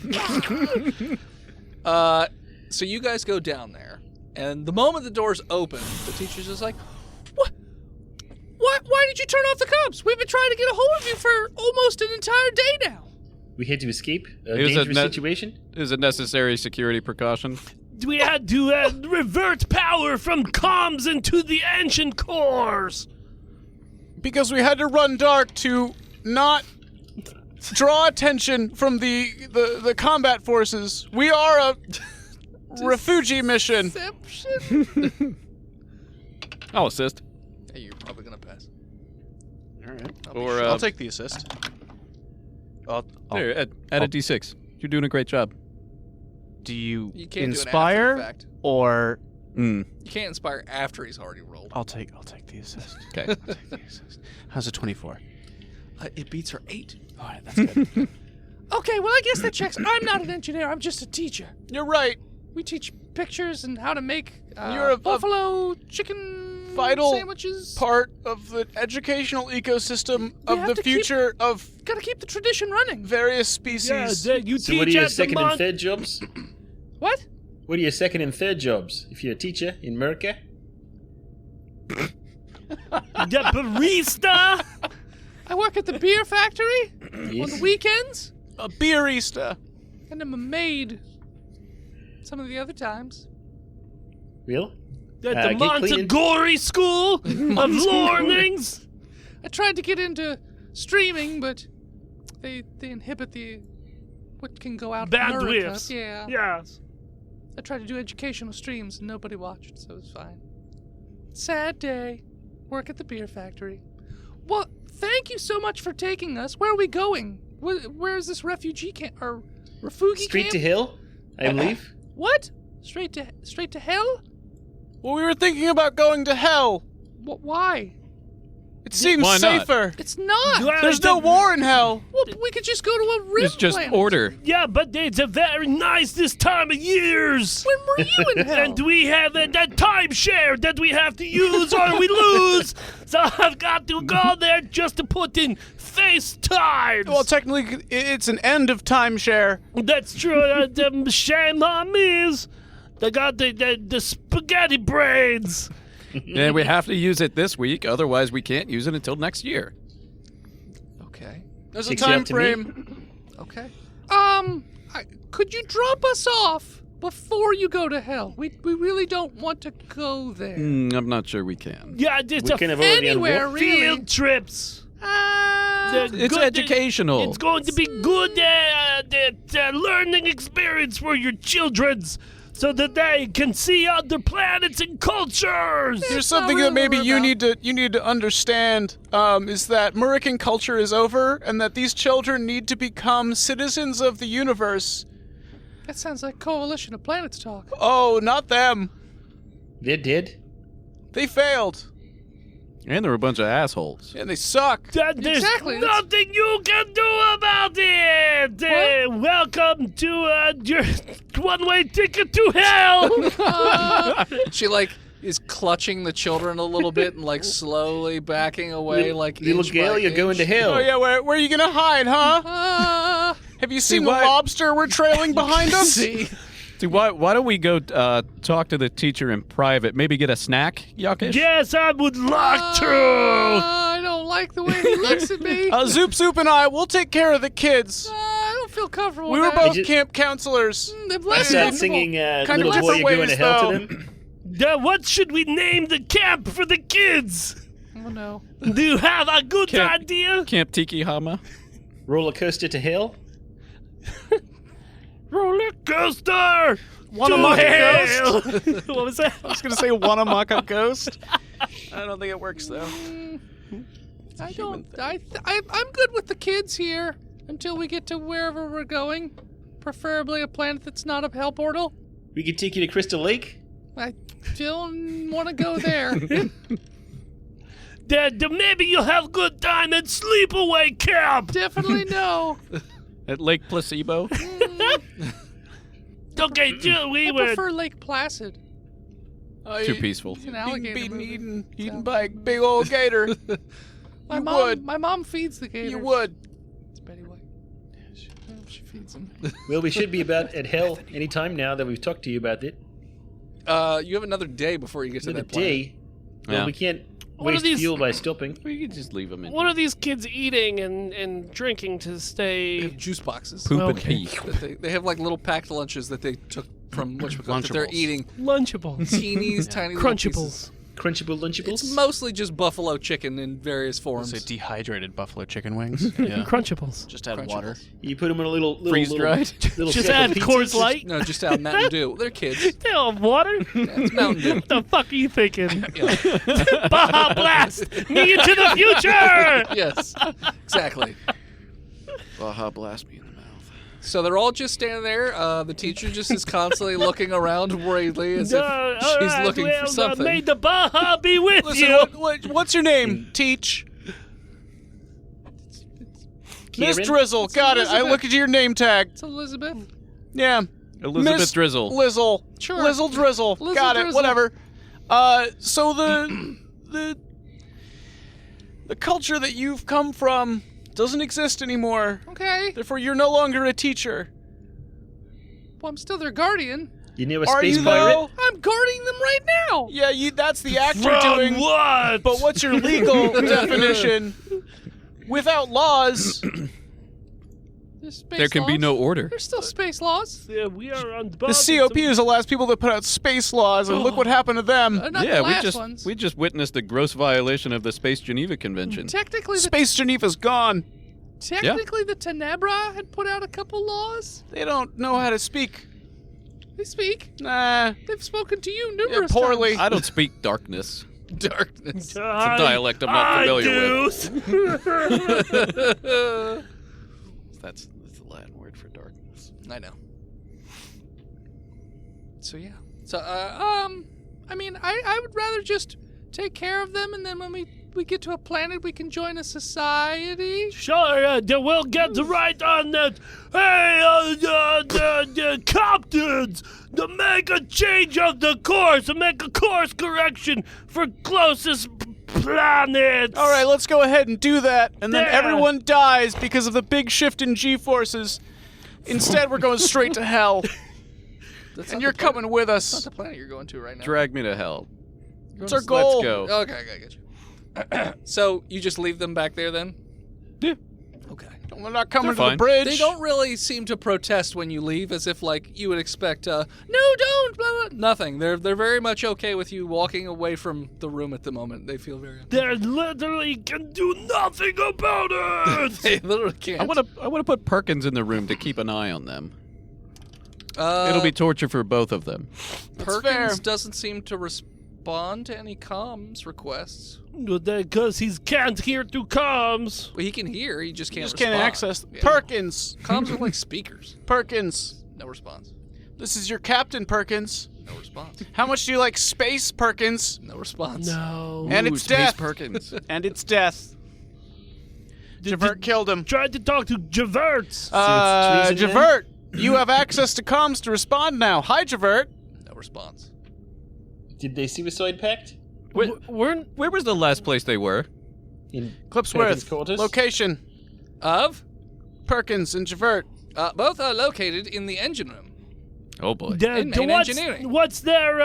So you guys go down there, and the moment the doors open, the teacher's just like, "What? Why did you turn off the comms? We've been trying to get a hold of you for almost an entire day now." We had to escape a It was a dangerous net- situation. Is a necessary security precaution. We had to revert power from comms into the ancient cores. Because we had to run dark to not draw attention from the combat forces. We are a refugee mission. Deception. I'll assist. Hey, you're probably gonna pass. All right. Or I'll take the assist. there, add a d6. You're doing a great job. Do you, You can't do it after the inspire fact. or You can't inspire after he's already rolled. I'll take the assist. Okay. I'll take the assist. How's a 24? It beats her 8. All right, that's good. Okay, well, I guess that checks. I'm not an engineer. I'm just a teacher. You're right. We teach pictures and how to make You're a buffalo chicken vital sandwiches. part of the educational ecosystem We of have the to keep- future of Gotta keep the tradition running. various species. Yeah, you So teach what are your at the second and third jobs? What? What are your second and third jobs if you're a teacher in America? The barista. I work at the beer factory on Yes. the weekends, A beerista. and I'm a maid some of the other times. Real? At the Get clean. Montgomery School of Learnings. I tried to get into streaming, but they inhibit the what can go out in America. Bandwidths. Yeah. Yes. I tried to do educational streams and nobody watched, so it was fine. Sad day. Work at the beer factory. Well, thank you so much for taking us. Where are we going? Where is this refugee camp or refugi Street camp? to hill, I believe. What? Straight to hell? Well, we were thinking about going to hell. Why? It seems Why not? safer. It's not. Well, There's no war in hell. Well, we could just go to a rim It's just planet. order. Yeah, but it's a very nice this time of years. When were you in hell? And we have that timeshare that we have to use or we lose. So I've got to go there just to put in FaceTime. Well, technically, it's an end of timeshare. That's true. Shame on me. They got the spaghetti brains. And we have to use it this week, otherwise we can't use it until next year. Okay. There's a Takes you time up to me. frame. Okay. Could you drop us off before you go to hell? We really don't want to go there. I'm not sure we can. Yeah, just We can avoid the Anywhere, unwar- really. field trips. It's educational. It's going to be good learning experience for your children's, so that they can see other planets and cultures. There's something that maybe you need to understand is that Murican culture is over, and that these children need to become citizens of the universe. That sounds like Coalition of Planets talk. Oh, not them. They did. They failed, And there were a bunch of assholes. and they suck. There's Exactly, that's- nothing you can do about it. Welcome to your one-way ticket to hell. She is clutching the children a little bit and slowly backing away, Little inch Gail, by you're going to inch. hell. Oh yeah, where are you gonna hide, huh? Have you seen the why- lobster we're trailing behind us? See, Why don't we go talk to the teacher in private? Maybe get a snack, Yakish? Yes, I would like to. I don't like the way he looks at me. Zoop and I, we'll take care of the kids. I don't feel comfortable We with were that. both just- camp counselors. They've I left start me. singing Kind of Little Boy, different You're going ways, to hell though. to them. What should we name the camp for the kids? Oh no. Do you have a good Camp- idea? Camp Tiki Hama? Roller coaster to hell. Roller coaster. Wanamaka hell. What was that? I was gonna say Wanamaka Ghost. I don't think it works though. I don't. I'm good with the kids here until we get to wherever we're going. Preferably a planet that's not a hell portal. We could take you to Crystal Lake. I don't want to go there. Maybe you'll have good time at sleepaway camp. Definitely no. At Lake Placebo? Okay, Jill, we I were. prefer Lake Placid. Too peaceful. It's an alligator Being movie. eaten by a big old gator. You would. My mom feeds the gators. You would. It's Betty White. She feeds them. Well, we should be about at hell any time now that we've talked to you about it. you have another day before you get to Another that planet. day. Well, Yeah. we can't What are waste these- fuel by stopping. We could just leave them in. What are these kids eating and drinking to They stay? have juice boxes. Poop and Okay. pee. That they have little packed lunches that they took from whatchamacallit that they're Lunchables. eating. Lunchables. Teenies, tiny little pieces. Crunchables. Crunchable Lunchables. It's mostly just buffalo chicken in various forms. Say dehydrated buffalo chicken wings. Yeah. Crunchables. Just add Crunchables. water. You put them in a little Freeze-dried? little Just stack add of pizzas. Coors Light. No, just out Mountain Dew. They're kids. They don't have water. It's Mountain Dew. What the fuck are you thinking? Yeah. Baja Blast! Me into the future! Yes, exactly. Baja blast me in the mouth. So they're all just standing there. The teacher just is constantly looking around worriedly as if All she's right, looking well, for something. May the Baja be with Listen, you. what's your name? Teach. Miss Kieran? Drizzle. Got it. I Elizabeth. look at your name tag. It's Elizabeth. Yeah. Elizabeth Miss Drizzle. Lizzle. Sure. Lizzle Drizzle. Lizzle Got it. Drizzle. Whatever. So the culture that you've come from doesn't exist anymore. Okay. Therefore, you're no longer a teacher. Well, I'm still their guardian. You know a Are space you pirate? though? I'm guarding them right now. Yeah, that's the actor From doing. what? But what's your legal definition? Without laws, There's space There can be laws. no order. There's still space laws. Yeah, we are on the COP is the last people that put out space laws, and look what happened to them. Not Yeah, the we last ones. just witnessed a gross violation of the Space Geneva Convention. Technically, Space Geneva's gone. the Tenebra had put out a couple laws. They don't know how to speak. They speak. Nah. They've spoken to you numerous poorly. times. I don't speak darkness. Darkness. It's a dialect I'm not familiar with. with. That's the Latin word for darkness. I know. So yeah. So, I mean, I would rather just take care of them, and then when we get to a planet, we can join a society. Sure, we'll get right on that. Hey, the captains, to make a change of the course, and make a course correction for closest planet. All right, let's go ahead and do that. And then Yeah. everyone dies because of the big shift in G-forces. Instead, we're going straight to hell. That's And not you're the planet- coming with That's not us. the planet you're going to right now. Drag me to hell. It's our goal. Let's go. Okay, I got you. So you just leave them back there then? Yeah. Okay. We're not coming to the fine. bridge. They don't really seem to protest when you leave, as if like you would expect. No, don't. Blah, blah. Nothing. They're very much okay with you walking away from the room at the moment. They feel very. They literally can do nothing about it. They literally can't. I want to put Perkins in the room to keep an eye on them. Uh, It'll be torture for both of them. Perkins fair. doesn't seem to respond to any comms requests. Because he can't hear through comms. Well, he can hear. He just can't. Just respond. can't access. Yeah. Perkins. Comms are like speakers. Perkins. No response. This is your captain, Perkins. No response. How much do you like space, Perkins? No response. No. And Ooh, it's Space death. Perkins. And it's death. Javert killed him. Tried to talk to Javert. treason, Javert, you have access to comms to respond now. Hi, Javert. No response. Did they suicide pact? Where was the last place they were? In Clipsworth. Perkins' quarters? Location. Of? Perkins and Javert. Both are located in the engine room. Oh boy. In main engineering. What's their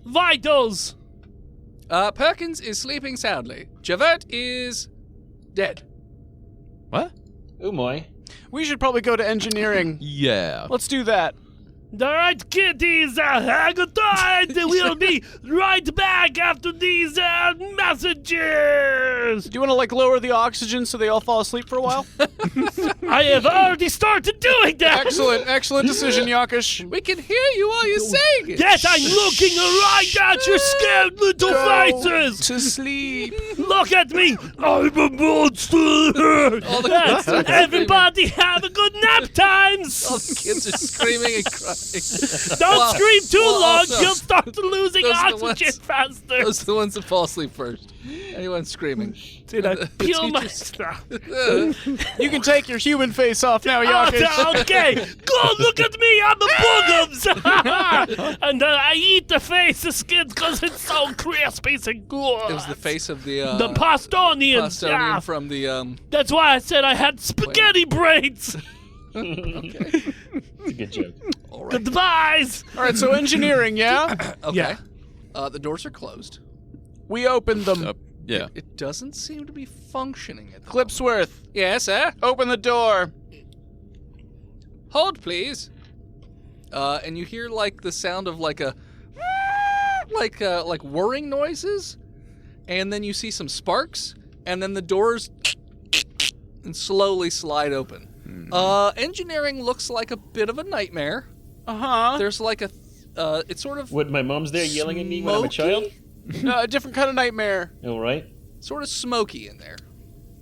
vitals? Perkins is sleeping soundly. Javert is dead. What? Oh my. We should probably go to engineering. Yeah. Let's do that. All right, kiddies, hang tight. We'll be right back after these messages. Do you want to like lower the oxygen so they all fall asleep for a while? I have already started doing that. Excellent decision, Yakush. We can hear you while you're saying it. Yes, I'm looking right at your scared little faces. To sleep. Look at me. I'm a monster. All the kids are Everybody have a good nap times. All the kids are screaming and crying. Don't scream too long. also, You'll start losing those are the oxygen ones- faster. Those are the ones that fall asleep first. Anyone screaming. Did I peel my teachers- stuff? You can take your human face off now, Yakush. Okay, go look at me. I'm a boogums. And I eat the face, the skin, because it's so crispy and good. It was the face of the Bostonian. Bostonian from the That's why I said I had spaghetti brains. It's a good joke. All right. Goodbyes. All right, so engineering, yeah? Okay. Yeah. The doors are closed. We opened them. Yeah. It doesn't seem to be functioning at the Clipsworth, Yes, sir. open the door. Hold, please. And you hear like the sound of like whirring noises, and then you see some sparks, and then the doors and slowly slide open. Engineering looks like a bit of a nightmare. Uh-huh. There's like a, it's sort of What, my mom's there yelling at me when I'm a child? A different kind of nightmare. All right. sort of smoky in there.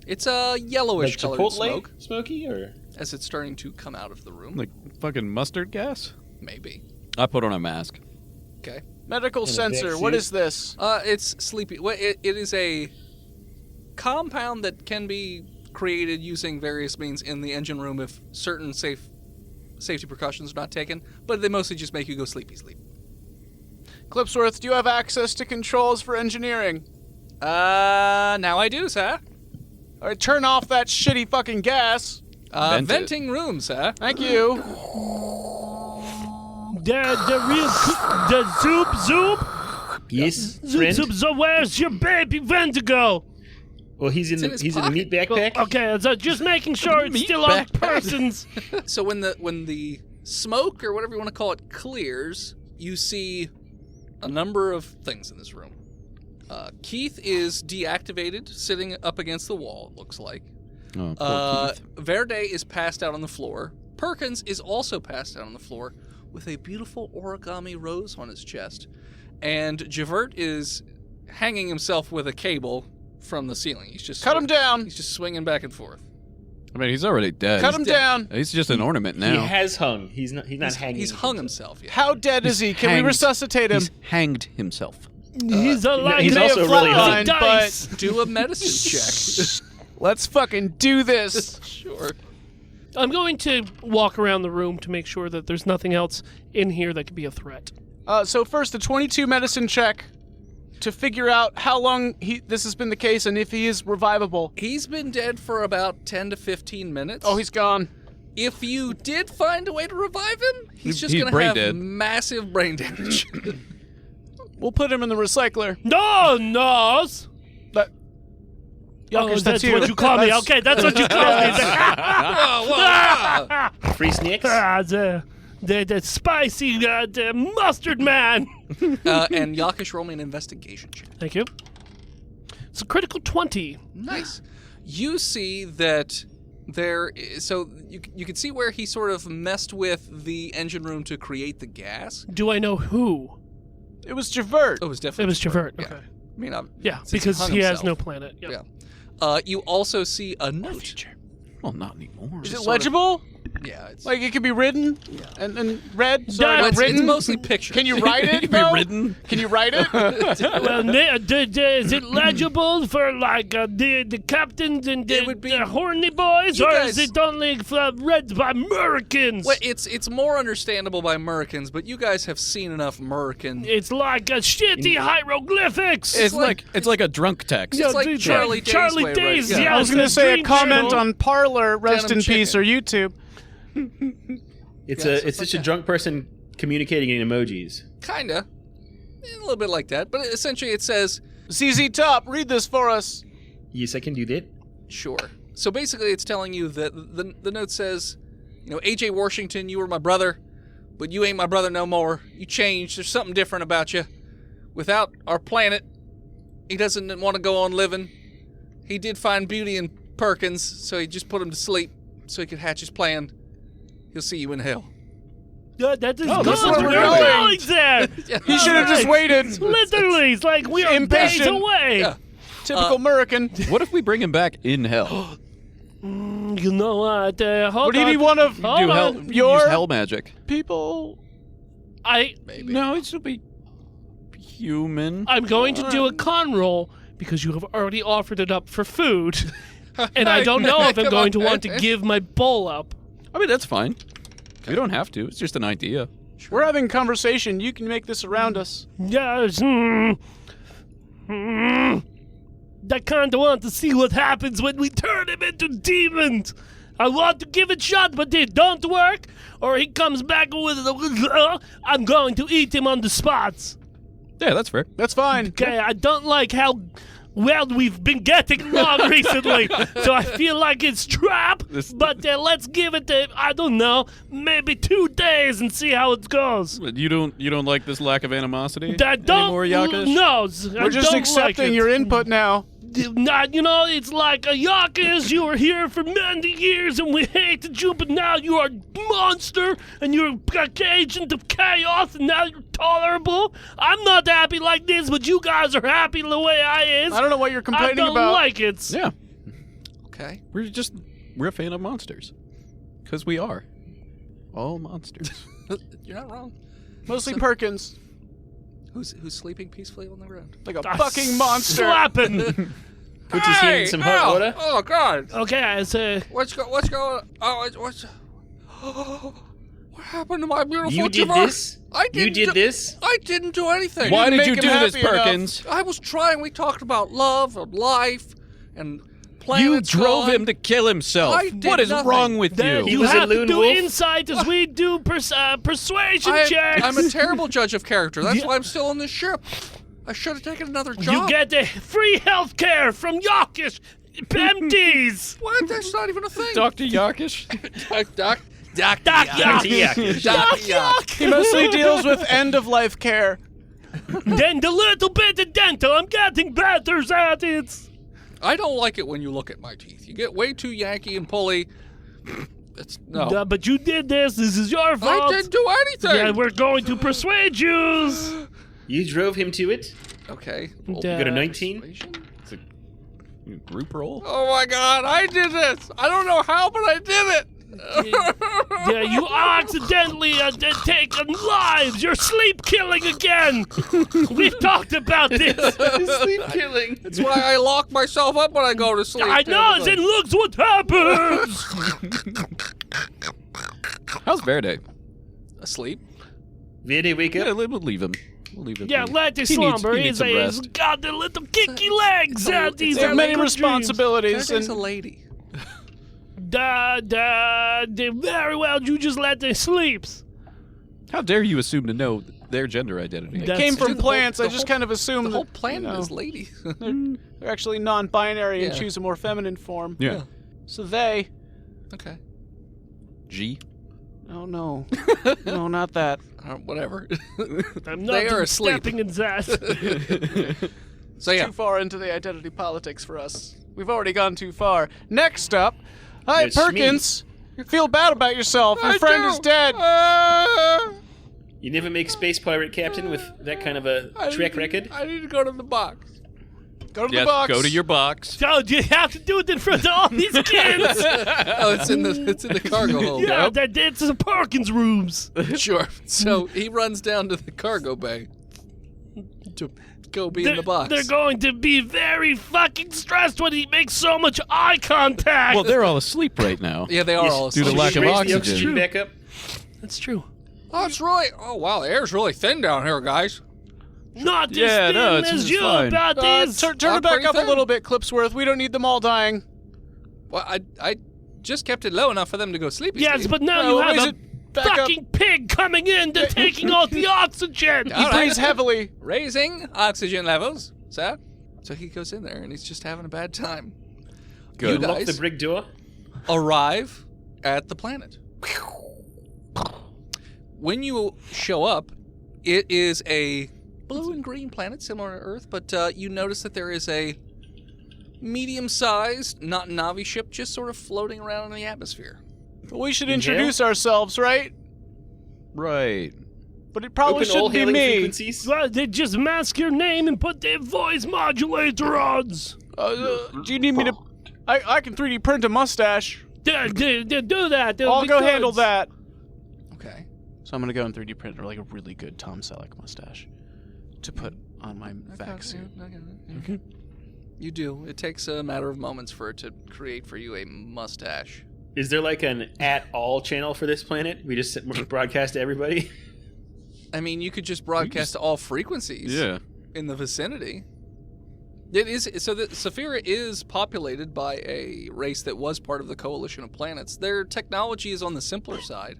It's a yellowish Like colored Chipotle smoke smoky, or? as it's starting to come out of the room. Like fucking mustard gas? Maybe. I put on a mask. Okay. Medical In a sensor, big what suit? is this? It's sleepy. Well, it is a compound that can be created using various means in the engine room if certain safety precautions are not taken, but they mostly just make you go sleepy sleep. Clipsworth, do you have access to controls for engineering? Now I do, sir. All right, turn off that shitty fucking gas. Vent it. Venting room, sir. Thank you. The zoop. Yes, Zoop, friend. zoop, zoop, where's your baby Vendigo? Well, he's in It's the in his he's in the meat backpack. Okay, so just making sure it's Meat still on backpack. persons. So when the smoke or whatever you want to call it clears, you see a number of things in this room. Keith is deactivated, sitting up against the wall, it looks like. Oh, poor Keith. Verde is passed out on the floor. Perkins is also passed out on the floor with a beautiful origami rose on his chest. And Javert is hanging himself with a cable from the ceiling. He's just Cut him down. He's just swinging back and forth. I mean, he's already dead. Cut him dead. down. He's just an ornament now. He has hung. He's not hanging. He's hung himself. Yeah. How dead is he? Can we hanged. resuscitate him? He's hanged himself. He's alive. he's May also have really flatlined, hung. Dice. Do a medicine check. Let's fucking do this. Sure. I'm going to walk around the room to make sure that there's nothing else in here that could be a threat. So first, the 22 medicine check to figure out how long this has been the case and if he is revivable. He's been dead for about 10 to 15 minutes. Oh, he's gone. If you did find a way to revive him, he's just He's going to brain have dead. massive brain damage. We'll put him in the recycler. No, nos. But Oh, that's what you call me. Okay, that's what you call me. Free snacks. The spicy the mustard man. And Yakish, roll me an investigation check. Thank you. It's a critical 20. Nice. You see that so you can see where he sort of messed with the engine room to create the gas. Do I know who? It was Javert. Oh, it was definitely It was Javert. Yeah. Okay. I mean, Yeah, since because hung he has himself. no planet. Yep. Yeah. You also see a note. Well, not anymore. Is it legible? Yeah, it's Like it can be written and read? So Well, it's written? mostly pictures. Can you write it? Be though? written. Can you write it? Well, is it legible for like the captains and It would be- the horny boys, You or guys- is it only read by Americans? Well, it's more understandable by Americans, but you guys have seen enough American. It's like a shitty hieroglyphics. It's like a drunk text. It's like dude, Charlie Day's Charlie way, right? Day's, Yeah. yeah. I was going to say a comment on Parlor, rest Denim in peace, chicken. or YouTube. It's Yeah, it's stuff such like a drunk person communicating in emojis. Kinda. A little bit like that, but essentially it says, ZZ Top, read this for us. Yes, I can do that. sure. So basically it's telling you that the note says, A.J. Washington, you were my brother, but you ain't my brother no more. You changed. There's something different about you. Without our planet, he doesn't want to go on living. He did find beauty in Perkins, so he just put him to sleep so he could hatch his plan. He'll see you in hell. That is Oh, good. this is where We're we're going. going there. He should have just waited. Literally, it's like we are days Impatient. away. Yeah. Typical American. What if we bring him back in hell? You know what? Hold Would he on. be one of Hold Do hell, on. your- use hell magic. people? Maybe. No, it should be human. I'm going to do a con roll because you have already offered it up for food, and I don't know if I'm Come going on, to want to man. give my bowl up. I mean, that's fine. We don't have to. It's just an idea. We're having conversation. You can make this around us. Yes. I kind of want to see what happens when we turn him into demons. I want to give it a shot, but it don't work, or he comes back with I'm going to eat him on the spots. Yeah, that's fair. That's fine. Okay, I don't like how well we've been getting along recently, so I feel like it's trap. But let's give it, I don't know, maybe 2 days and see how it goes. But you don't like this lack of animosity I don't anymore, Yakish? No, We're just accepting your input now. Not, it's like a Yakish. You were here for many years and we hated you, but now you are a monster and you're a agent of chaos and now you're tolerable. I'm not happy like this, but you guys are happy the way I is. I don't know what you're I complaining don't about. like it. Yeah, Okay. we're a fan of monsters. Because we are. All monsters. You're not wrong. Mostly Perkins. Who's sleeping peacefully on the ground? Like a fucking monster. Slapping. Put his hand in some hot water. Oh God! Okay, I say. What's going? Oh, what's? What happened to my beautiful You did Javert? this? I You didn't did do- this? I didn't do anything. Why did make you him do this, happy enough. Perkins? I was trying. We talked about love and life and You planets. drove gone. him to kill himself. I did What is nothing. wrong with Then you? you was a have to lone do wolf? insight as we do persuasion checks. I'm a terrible judge of character. That's Yeah. why I'm still on this ship. I should have taken another You job. get a free health care from Yakish MDs. What? That's not even a thing. Dr. Yakish? Doc Doc Yakish. Yakish. He mostly deals with end-of-life care. Then the little bit of dental, I'm getting better at it. I don't like it when you look at my teeth. You get way too yanky and pulley. It's no. But you did this. This is your fault. I didn't do anything. Yeah, we're going to persuade you. You drove him to it? Okay. You got a 19? Persuasion? Group roll? Oh my God! I did this. I don't know how, but I did it. Yeah, you accidentally taken lives. You're sleep killing again. We've talked about this. Sleep killing. That's why I lock myself up when I go to sleep. I know, and looks what happens. How's Verde? Asleep. Verde, wake Yeah, up. we'll leave him. We'll leave him. Yeah, be. let him He needs- slumber. he needs He's some rest. got the little kicky legs. It's These They are have many liquid responsibilities. There's a And lady. Very well. You just let them sleep. How dare you assume to know their gender identity? It came from plants. I just kind of The assumed whole that, planet is lady. they're actually non-binary and Yeah. choose a more feminine form. Yeah. So they... Okay. G. Oh, no. No, not that. Whatever. I'm They not are asleep. stepping in that. So yeah. Too far into the identity politics for us. We've already gone too far. Next up, hi, It's Perkins. You feel bad about yourself. Your friend is dead. You never make space pirate captain with that kind of a track record. I need to go to the box. Go to Yes, the box. go to your box. So do you have to do it in front of all these kids? Oh, it's in the cargo hold. Yeah, that's the Parkins rooms. Sure. So he runs down to the cargo bay to go be in the box. They're going to be very fucking stressed when he makes so much eye contact. Well, they're all asleep right now. Yeah, they are all due to asleep. lack of Raise the oxygen. back up. That's true. Oh, it's really. Oh, wow, the air's really thin down here, guys. Not as Yeah, thin no, it's as just you fine. about this. Turn it back pretty up thin. a little bit, Clipsworth. We don't need them all dying. Well, I just kept it low enough for them to go sleepy. Yes, Steve. but now you raise have a it back up. fucking pig coming in to taking all the oxygen. He All right. breathes heavily. Raising oxygen levels, sir. So he goes in there and he's just having a bad time. Good. You Lock guys the brig door. arrive at the planet. When you show up, it is a blue and green planet similar to Earth, but you notice that there is a medium-sized, not Navi ship, just sort of floating around in the atmosphere. We should Inhale? introduce ourselves, right? Right. But it probably Open all shouldn't be hailing me. frequencies. Well, they just mask your name and put their voice modulator on. Do you need me to... I can 3D print a mustache. Do that. That'll I'll be go good. handle that. Okay. So I'm gonna go and 3D print like a really good Tom Selleck mustache to put on my vac suit. You do. It takes a matter of moments for it to create for you a mustache. Is there like an at all channel for this planet? We just broadcast to everybody. I mean, you could just broadcast to all frequencies Yeah. in the vicinity. It is so that Saphira is populated by a race that was part of the coalition of planets. Their technology is on the simpler side.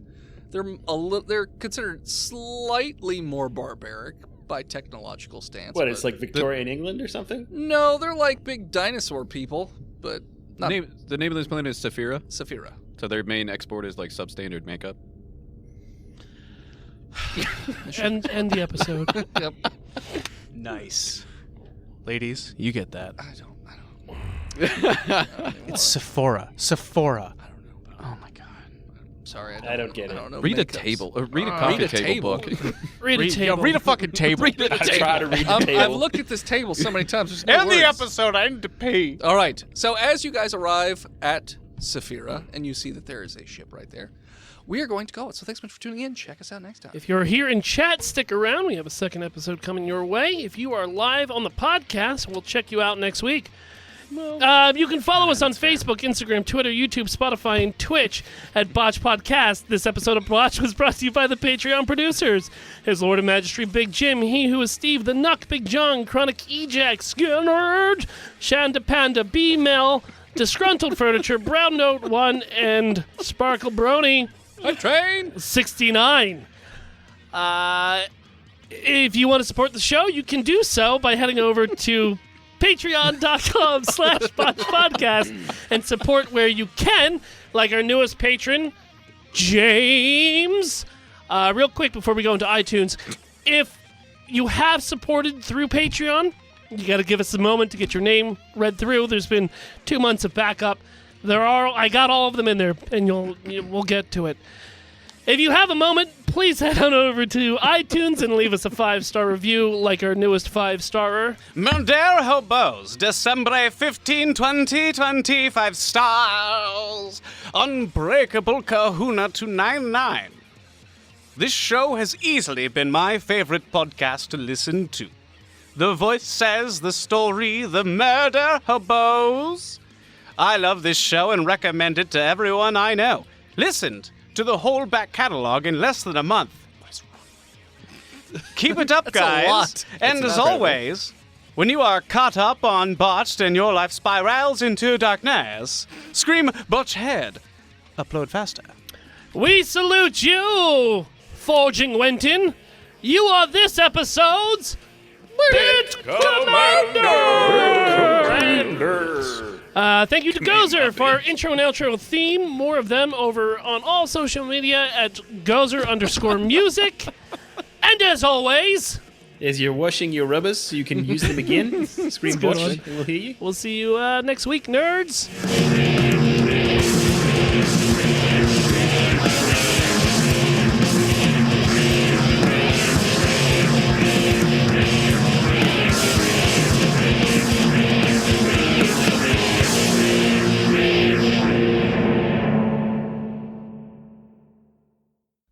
They're considered slightly more barbaric by technological stance. What? but- It's like Victorian England or something? No, they're like big dinosaur people, but not The name of this planet is Saphira. Saphira. So their main export is like substandard makeup. End the episode. Yep. Nice. Ladies, you get that. I don't. It's Sephora. Sephora. I don't know. Oh my god. Sorry, I don't get it. I don't know. Read a makeups. table. Read a Read coffee a table table. book. Read a table. Read a fucking table. I try to read the table. I've looked at this table so many times. There's no End the words. episode. I need to pee. All right. So as you guys arrive at Saphira, and you see that there is a ship right there, we are going to go. So thanks so much for tuning in. Check us out next time. If you're here in chat, stick around. We have a second episode coming your way. If you are live on the podcast, we'll check you out next week. You can follow us on Facebook, Instagram, Twitter, YouTube, Spotify, and Twitch at Botched Podcast. This episode of Botched was brought to you by the Patreon producers. His Lord of Magistry, Big Jim, He Who is Steve, The Nuck, Big John, Chronic Ejac, Skinnerd, Shanda Panda, B-Mel, Disgruntled Furniture, Brown Note 1, and Sparkle Brony. Hype train. 69. If you want to support the show, you can do so by heading over to patreon.com/botchpodcast and support where you can, like our newest patron, James. Real quick before we go into iTunes, if you have supported through Patreon, you got to give us a moment to get your name read through. There's been 2 months of backup. I got all of them in there, and we'll get to it. If you have a moment, please head on over to iTunes and leave us a 5-star review, like our newest 5-starer. Mondare Hobos, December 15, 2020, 5 stars. Unbreakable Kahuna to 99. This show has easily been my favorite podcast to listen to. The voice says, the story, the murder hobos. I love this show and recommend it to everyone I know. Listened to the whole back catalog in less than a month. Keep it up, That's a guys. lot. And That's as not always, when you are caught up on Botched and your life spirals into darkness, scream Botched. Upload faster. We salute you, forging went in. You are this episode's Bit Commander! Thank you to Gozer for our intro and outro theme. More of them over on all social media at Gozer_music. And as always, As you're washing your rubbers so you can use them again, scream Botched, and we'll hear you. we'll see you next week, nerds.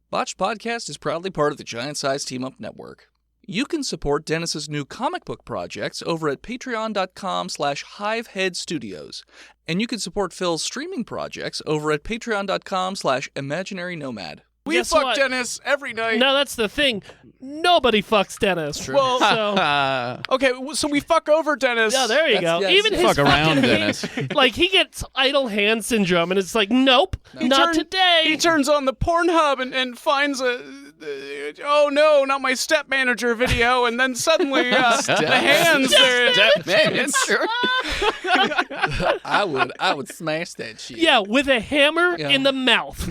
Botched Podcast is proudly part of the Giant Size Team Up Network. You can support Dennis's new comic book projects over at patreon.com/hiveheadstudios. And you can support Phil's streaming projects over at patreon.com/imaginarynomad. We Guess fuck what? Dennis every night. No, that's the thing. Nobody fucks Dennis. Well, So, okay, so we fuck over Dennis. yeah, there you go. Yes. Even his Fuck around, fucking Dennis. like he gets idle hand syndrome, and it's like, nope, not today. He turns on the Pornhub and finds a oh no, not my step manager video, and then suddenly the hands there. I would smash that shit. Yeah, with a hammer Yeah. in the mouth.